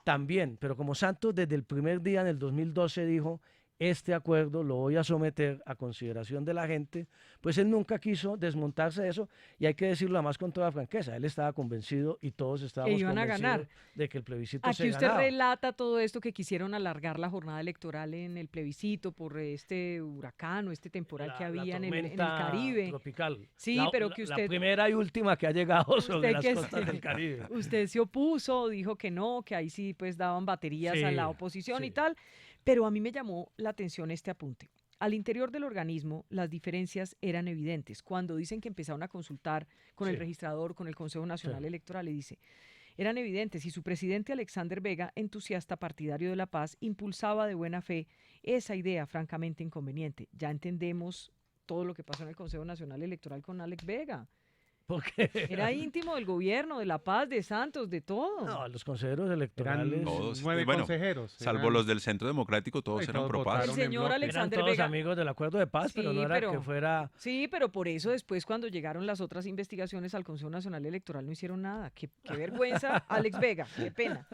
S4: también, pero como Santos desde el primer día en el 2012 dijo, este acuerdo lo voy a someter a consideración de la gente, pues él nunca quiso desmontarse de eso, y hay que decirlo además con toda franqueza, él estaba convencido y todos estábamos
S2: iban a
S4: convencidos
S2: ganar.
S4: de que el plebiscito
S2: Aquí
S4: se
S2: usted
S4: ganaba.
S2: relata todo esto, que quisieron alargar la jornada electoral en el plebiscito por este huracán o este temporal que había en el Caribe.
S4: Tropical.
S2: Sí, pero que usted...
S4: La primera y última que ha llegado sobre las
S2: que
S4: costas del Caribe.
S2: Usted se opuso, dijo que no, que ahí sí pues daban baterías a la
S4: Sí,
S2: oposición
S4: sí.
S2: y tal, pero a mí me llamó la atención este apunte. Al interior del organismo, las diferencias eran evidentes. Cuando dicen que empezaron a consultar con el
S4: Sí.
S2: registrador, con el Consejo Nacional
S4: Sí.
S2: Electoral, le dice, eran evidentes, y su presidente Alexander Vega, entusiasta partidario de la paz, impulsaba de buena fe esa idea francamente inconveniente. Ya entendemos todo lo que pasó en el Consejo Nacional Electoral con Alex Vega.
S4: Porque
S2: Era íntimo del gobierno, de la paz, de Santos, de todo.
S4: no, los consejeros electorales
S12: Todos,
S11: 9
S12: bueno,
S11: consejeros.
S12: salvo
S11: eran-
S12: los del Centro Democrático, todos
S11: Y
S12: eran
S11: todos
S12: pro paz.
S11: votaron
S2: El señor
S11: bloque.
S4: eran
S2: Alexander
S4: todos
S2: Vega.
S4: amigos del acuerdo de paz, pero
S2: Sí,
S4: no era
S2: pero-
S4: que fuera...
S2: Sí, pero por eso después cuando llegaron las otras investigaciones al Consejo Nacional Electoral no hicieron nada. Qué vergüenza, Alex Vega, qué pena.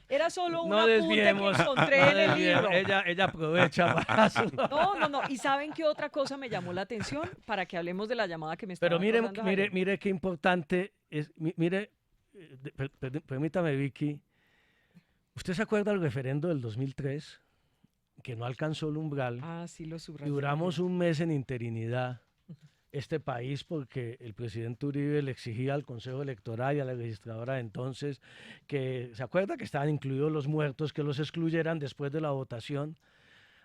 S2: Era solo un
S4: No
S2: apunte que
S4: desviemos,
S2: encontré
S4: no
S2: en el
S4: desviemos.
S2: libro.
S4: Ella aprovecha para su...
S2: No. ¿Y saben qué otra cosa me llamó la atención? Para que hablemos de la llamada que me estaba
S4: Pero mire,
S2: acordando, Jairo.
S4: mire qué importante es. Mire, permítame, Vicky. ¿Usted se acuerda del referendo del 2003? Que no alcanzó el umbral.
S2: Ah, sí, lo
S4: Y
S2: subrayé.
S4: duramos un mes en interinidad este país porque el presidente Uribe le exigía al Consejo Electoral y a la registradora de entonces que, ¿se acuerda? Que estaban incluidos los muertos, que los excluyeran después de la votación.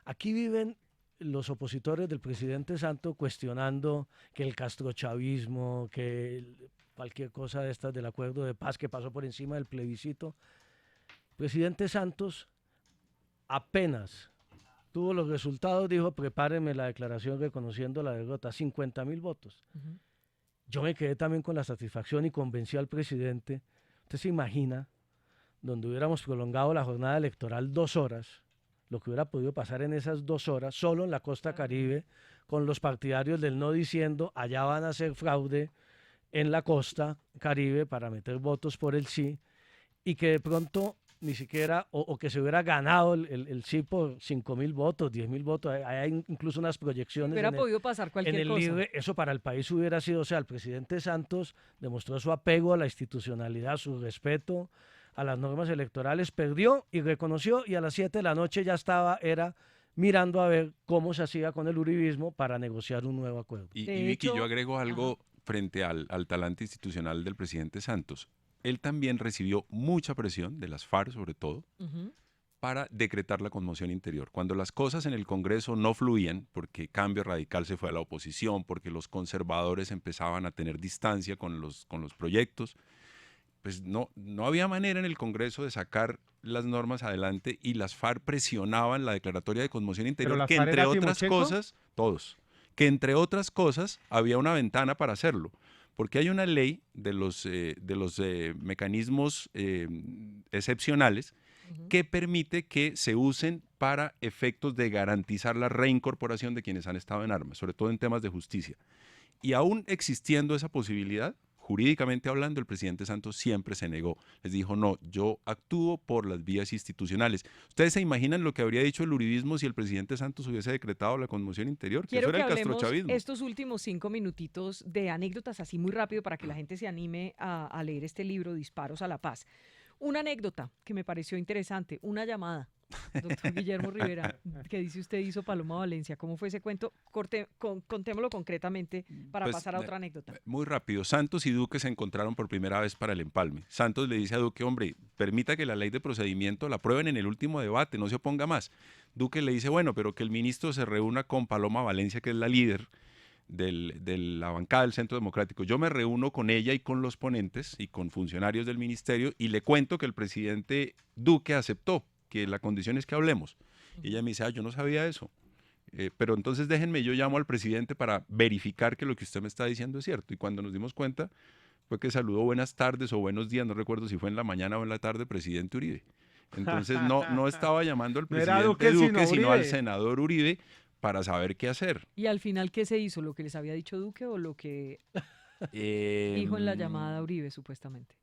S4: Aquí viven los opositores del presidente Santos cuestionando que el castrochavismo, cualquier cosa de estas del acuerdo de paz que pasó por encima del plebiscito. Presidente Santos apenas tuvo los resultados, dijo, prepárenme la declaración reconociendo la derrota, 50.000 votos.
S2: Ujú.
S4: Yo me quedé también con la satisfacción y convencí al presidente. ¿Usted se imagina donde hubiéramos prolongado la jornada electoral 2 horas, lo que hubiera podido pasar en esas 2 horas, solo en la costa Caribe, con los partidarios del no diciendo, allá van a hacer fraude en la costa Caribe para meter votos por el sí, y que de pronto ni siquiera, o que se hubiera ganado el sí por 5.000 votos, 10.000 votos, hay incluso unas proyecciones
S2: Hubiera
S4: en el,
S2: podido pasar
S4: en
S2: cualquier
S4: el
S2: cosa.
S4: libre, eso para el país hubiera sido, o sea, el presidente Santos demostró su apego a la institucionalidad, su respeto a las normas electorales, perdió y reconoció, y a las 7 de la noche ya era mirando a ver cómo se hacía con el uribismo para negociar un nuevo acuerdo.
S12: Y
S2: De
S12: Vicky,
S2: hecho,
S12: yo agrego algo frente al talante institucional del presidente Santos. Él también recibió mucha presión, de las FARC sobre todo,
S2: Ujú.
S12: para decretar la conmoción interior. Cuando las cosas en el Congreso no fluían, porque Cambio Radical se fue a la oposición, porque los conservadores empezaban a tener distancia con los proyectos, pues no había manera en el Congreso de sacar las normas adelante, y las FARC presionaban la declaratoria de conmoción interior,
S11: las
S12: que
S11: FARC
S12: entre
S11: era
S12: otras
S11: Timochenko.
S12: cosas, que entre otras cosas había una ventana para hacerlo. Porque hay una ley de los mecanismos excepcionales que permite que se usen para efectos de garantizar la reincorporación de quienes han estado en armas, sobre todo en temas de justicia. Y aún existiendo esa posibilidad, jurídicamente hablando, el presidente Santos siempre se negó. Les dijo, no, yo actúo por las vías institucionales. ¿Ustedes se imaginan lo que habría dicho el uribismo si el presidente Santos hubiese decretado la conmoción interior? Que
S2: Quiero
S12: eso
S2: que
S12: era el
S2: hablemos
S12: castrochavismo.
S2: estos últimos 5 minutitos de anécdotas así muy rápido para que la gente se anime a leer este libro, Disparos a la Paz. Una anécdota que me pareció interesante, una llamada, doctor Guillermo Rivera, que dice usted hizo Paloma Valencia. ¿Cómo fue ese cuento? Contémoslo concretamente para
S12: Pues,
S2: pasar a otra anécdota.
S12: Muy rápido, Santos y Duque se encontraron por primera vez para el empalme. Santos le dice a Duque, hombre, permita que la ley de procedimiento la aprueben en el último debate, no se oponga más. Duque le dice, bueno, pero que el ministro se reúna con Paloma Valencia, que es la líder de la bancada del Centro Democrático. Yo me reúno con ella y con los ponentes y con funcionarios del ministerio y le cuento que el presidente Duque aceptó, que la condición es que hablemos. Y ella me dice, yo no sabía eso. Pero entonces déjenme, yo llamo al presidente para verificar que lo que usted me está diciendo es cierto. Y cuando nos dimos cuenta fue que saludó buenas tardes o buenos días, no recuerdo si fue en la mañana o en la tarde, presidente Uribe. Entonces no estaba llamando al
S11: No era
S12: presidente Duque, sino al
S11: Uribe.
S12: senador Uribe para saber qué hacer.
S2: Y al final, ¿qué se hizo? ¿Lo que les había dicho Duque o lo que dijo en la llamada Uribe, supuestamente?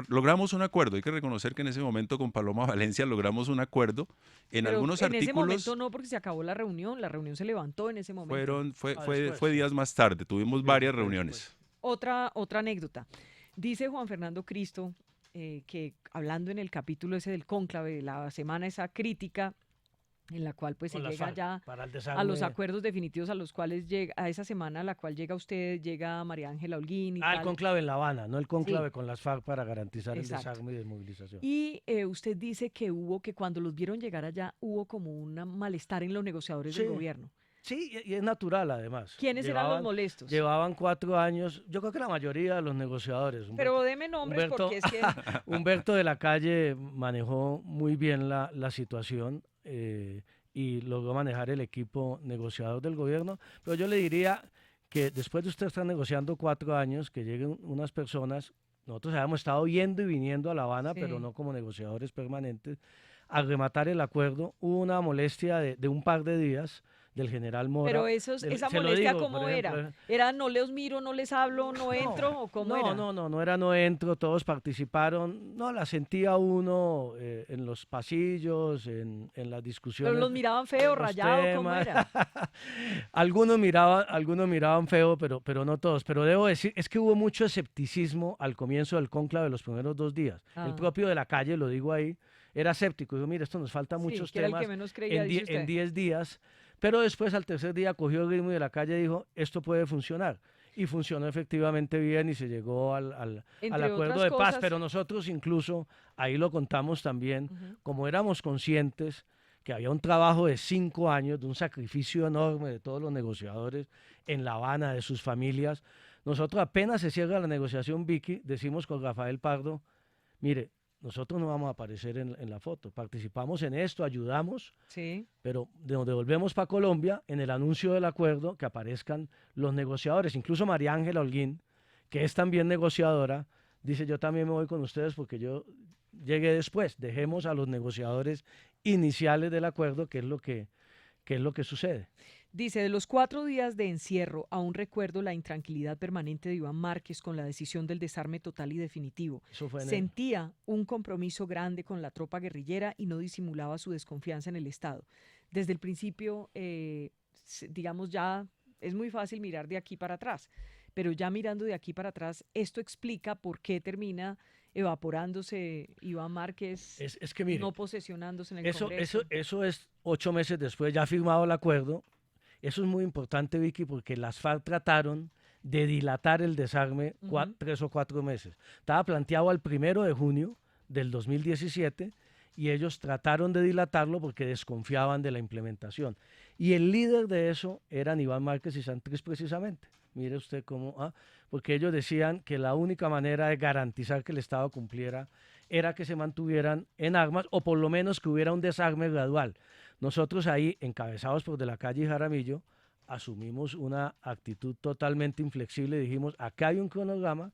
S12: logramos un acuerdo. Hay que reconocer que en ese momento con Paloma Valencia logramos un acuerdo. En
S2: Pero
S12: algunos
S2: en ese
S12: artículos
S2: momento no, porque se acabó la reunión se levantó en ese momento.
S12: fue días más tarde, tuvimos varias reuniones.
S2: Otra anécdota. Dice Juan Fernando Cristo que hablando en el capítulo ese del cónclave, de la semana esa crítica, en la cual pues se llega ya a los acuerdos definitivos a los cuales llega, a esa semana a la cual llega usted, llega María Ángela Holguín y tal.
S4: El cónclave en La Habana, no el cónclave con las FARC para garantizar el desarme y desmovilización.
S2: Y usted dice que cuando los vieron llegar allá, hubo como un malestar en los negociadores del gobierno.
S4: Sí, y es natural además.
S2: ¿Quiénes eran los molestos?
S4: Llevaban 4 años, yo creo que la mayoría de los negociadores.
S2: Pero deme nombres porque es que...
S4: Humberto de la Calle manejó muy bien la situación y logró manejar el equipo negociador del gobierno. Pero yo le diría que después de usted estar negociando 4 años, que lleguen unas personas, nosotros habíamos estado yendo y viniendo a La Habana, pero no como negociadores permanentes, a rematar el acuerdo. Hubo una molestia de un par de días del general Mora.
S2: Pero esa molestia, ¿cómo era? ¿Era no les miro, no les hablo, no entro o cómo era?
S4: No era no entro, todos participaron. No, la sentía uno en los pasillos, en las discusiones.
S2: ¿Pero los miraban feo, rayado, cómo era?
S4: algunos miraban feo, pero no todos. Pero debo decir, es que hubo mucho escepticismo al comienzo del cónclave los primeros 2 días. El propio de la Calle, lo digo ahí, era escéptico. Dijo, mira, esto nos falta muchos temas
S2: era el que menos creía,
S4: en 10 días. Pero después, al tercer día, cogió el ritmo y de la Calle dijo, esto puede funcionar. Y funcionó efectivamente bien y se llegó al acuerdo de paz. Pero nosotros incluso, ahí lo contamos también, como éramos conscientes que había un trabajo de 5 años, de un sacrificio enorme de todos los negociadores en La Habana, de sus familias. Nosotros apenas se cierra la negociación, Vicky, decimos con Rafael Pardo, mire, nosotros no vamos a aparecer en la foto. Participamos en esto, ayudamos, pero nos devolvemos para Colombia en el anuncio del acuerdo que aparezcan los negociadores. Incluso María Ángela Holguín, que es también negociadora, dice yo también me voy con ustedes porque yo llegué después. Dejemos a los negociadores iniciales del acuerdo, que es lo que sucede.
S2: Dice, de los 4 días de encierro, aún recuerdo la intranquilidad permanente de Iván Márquez con la decisión del desarme total y definitivo. Sentía un compromiso grande con la tropa guerrillera y no disimulaba su desconfianza en el Estado. Desde el principio, digamos, ya es muy fácil mirar de aquí para atrás, pero ya mirando de aquí para atrás, esto explica por qué termina evaporándose Iván Márquez,
S4: es que mire,
S2: no posesionándose en el Congreso.
S4: Eso es 8 meses después, ya firmado el acuerdo. Eso es muy importante, Vicky, porque las FARC trataron de dilatar el desarme 3 o 4 meses. Estaba planteado al 1 de junio del 2017 y ellos trataron de dilatarlo porque desconfiaban de la implementación. Y el líder de eso eran Iván Márquez y Santrich precisamente. Mire usted cómo, porque ellos decían que la única manera de garantizar que el Estado cumpliera era que se mantuvieran en armas o por lo menos que hubiera un desarme gradual. Nosotros ahí, encabezados por De la Calle y Jaramillo, asumimos una actitud totalmente inflexible. Dijimos, acá hay un cronograma,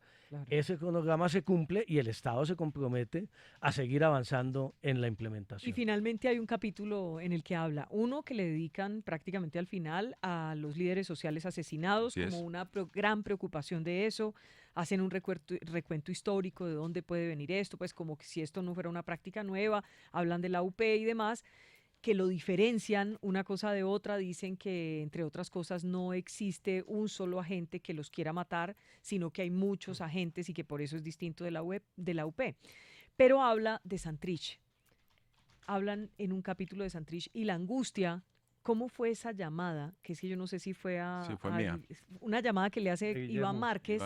S4: ese cronograma se cumple y el Estado se compromete a seguir avanzando en la implementación.
S2: Y finalmente hay un capítulo en el que habla, uno que le dedican prácticamente al final a los líderes sociales asesinados, como una gran preocupación de eso. Hacen un recuento histórico de dónde puede venir esto, pues como que si esto no fuera una práctica nueva, hablan de la UP y demás, que lo diferencian una cosa de otra, dicen que entre otras cosas no existe un solo agente que los quiera matar, sino que hay muchos agentes y que por eso es distinto de la UP. Pero habla de Santrich, hablan en un capítulo de Santrich y la angustia. ¿Cómo fue esa llamada? Que es que yo no sé si fue
S12: mía.
S2: Una llamada que le hace Iván Márquez,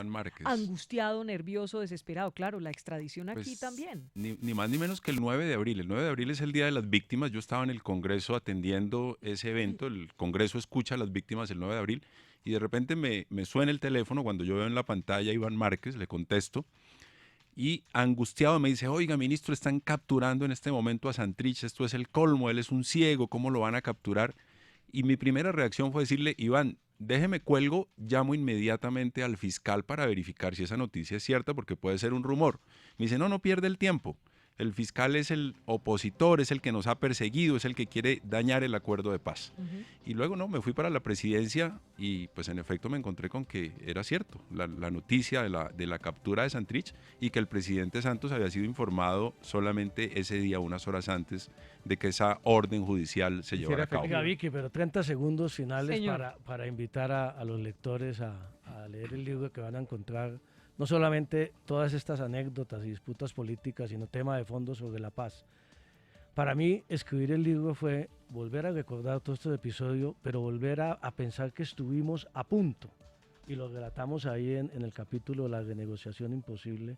S2: angustiado, nervioso, desesperado. Claro, la extradición pues, aquí también.
S12: Ni más ni menos que el 9 de abril. El 9 de abril es el Día de las Víctimas. Yo estaba en el Congreso atendiendo ese evento. El Congreso escucha a las víctimas el 9 de abril y de repente me suena el teléfono. Cuando yo veo en la pantalla a Iván Márquez, le contesto y angustiado me dice, oiga, ministro, están capturando en este momento a Santrich, esto es el colmo, él es un ciego, ¿cómo lo van a capturar? Y mi primera reacción fue decirle, Iván, déjeme cuelgo, llamo inmediatamente al fiscal para verificar si esa noticia es cierta porque puede ser un rumor. Me dice, no pierde el tiempo. El fiscal es el opositor, es el que nos ha perseguido, es el que quiere dañar el acuerdo de paz. Y luego no, me fui para la presidencia y pues en efecto me encontré con que era cierto, la noticia de la captura de Santrich y que el presidente Santos había sido informado solamente ese día, unas horas antes de que esa orden judicial se llevara a cabo.
S4: Oiga, Vicky, pero 30 segundos finales
S2: Señor.
S4: para invitar a los lectores a leer el libro, que van a encontrar no solamente todas estas anécdotas y disputas políticas, sino tema de fondo sobre la paz. Para mí, escribir el libro fue volver a recordar todo este episodio, pero volver a pensar que estuvimos a punto, y lo relatamos ahí en el capítulo La renegociación imposible,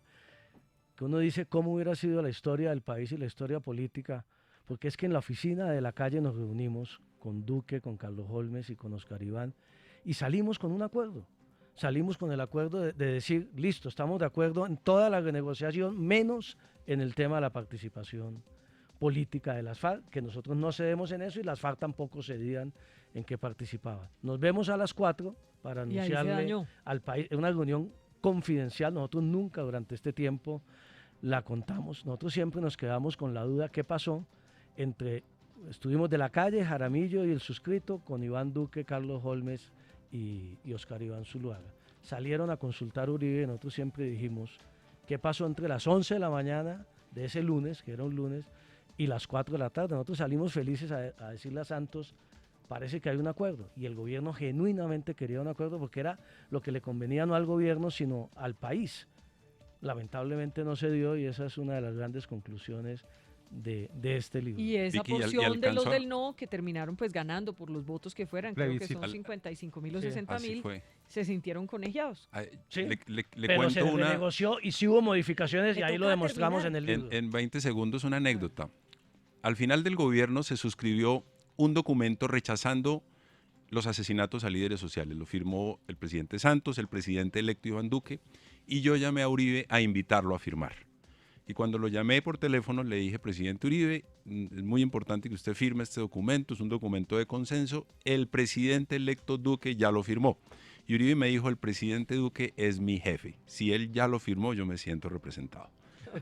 S4: que uno dice cómo hubiera sido la historia del país y la historia política, porque es que en la oficina de la calle nos reunimos con Duque, con Carlos Holmes y con Oscar Iván, y salimos con un acuerdo. Salimos con el acuerdo de decir, listo, estamos de acuerdo en toda la renegociación, menos en el tema de la participación política de las FARC, que nosotros no cedemos en eso y las FARC tampoco cedían en que participaban. Nos vemos a las 4 para anunciarle al país, una reunión confidencial. Nosotros nunca durante este tiempo la contamos. Nosotros siempre nos quedamos con la duda qué pasó estuvimos de la calle, Jaramillo y el suscrito, con Iván Duque, Carlos Holmes y Oscar Iván Zuluaga. Salieron a consultar Uribe y nosotros siempre dijimos qué pasó entre las 11 de la mañana de ese lunes, que era un lunes, y las 4 de la tarde. Nosotros salimos felices a decirle a Santos, parece que hay un acuerdo, y el gobierno genuinamente quería un acuerdo porque era lo que le convenía no al gobierno sino al país. Lamentablemente no se dio y esa es una de las grandes conclusiones de este libro.
S2: Y esa
S12: Vicky,
S2: porción de los del no que terminaron pues ganando por los votos que fueran, creo que son
S11: Plebiscito.
S2: 55.000 o
S12: Así
S2: 60.000,
S12: fue.
S2: se sintieron conejiados.
S4: Sí,
S12: Le
S4: pero
S12: cuento
S4: se renegoció y sí hubo modificaciones y
S2: Me
S4: ahí lo
S2: toca
S4: demostramos
S2: terminar.
S4: en el libro.
S12: en 20 segundos una anécdota. Al final del gobierno se suscribió un documento rechazando los asesinatos a líderes sociales. Lo firmó el presidente Santos, el presidente electo Iván Duque, y yo llamé a Uribe a invitarlo a firmar. Y cuando lo llamé por teléfono le dije, presidente Uribe, es muy importante que usted firme este documento, es un documento de consenso. El presidente electo Duque ya lo firmó. Y Uribe me dijo, el presidente Duque es mi jefe. Si él ya lo firmó, yo me siento representado.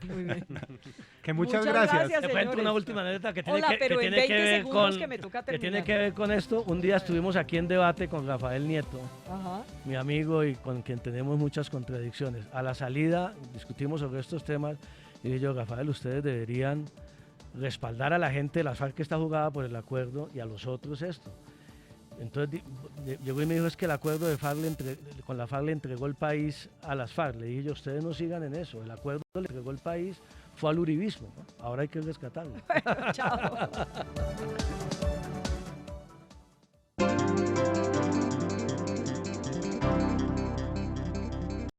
S2: Muy bien.
S11: Que muchas
S2: Muchas
S11: gracias.
S2: gracias.
S4: Te cuento
S2: señores.
S4: una última anécdota que tiene,
S2: Hola,
S4: que
S2: pero en
S4: tiene que
S2: 20
S4: ver
S2: segundos
S4: con
S2: que me toca
S4: que tiene
S2: terminar.
S4: que ver con esto. Un día estuvimos aquí en debate con Rafael Nieto,
S2: Ajá.
S4: mi amigo y con quien tenemos muchas contradicciones. A la salida discutimos sobre estos temas y dije yo, Rafael, ustedes deberían respaldar a la gente de la FARC que está jugada por el acuerdo y a los otros esto. Entonces llegó y me dijo, es que el acuerdo de FARC con la FARC le entregó el país a las FARC. Le dije yo, ustedes no sigan en eso, el acuerdo le entregó el país fue al uribismo, ¿no? Ahora hay que rescatarlo.
S2: Chao.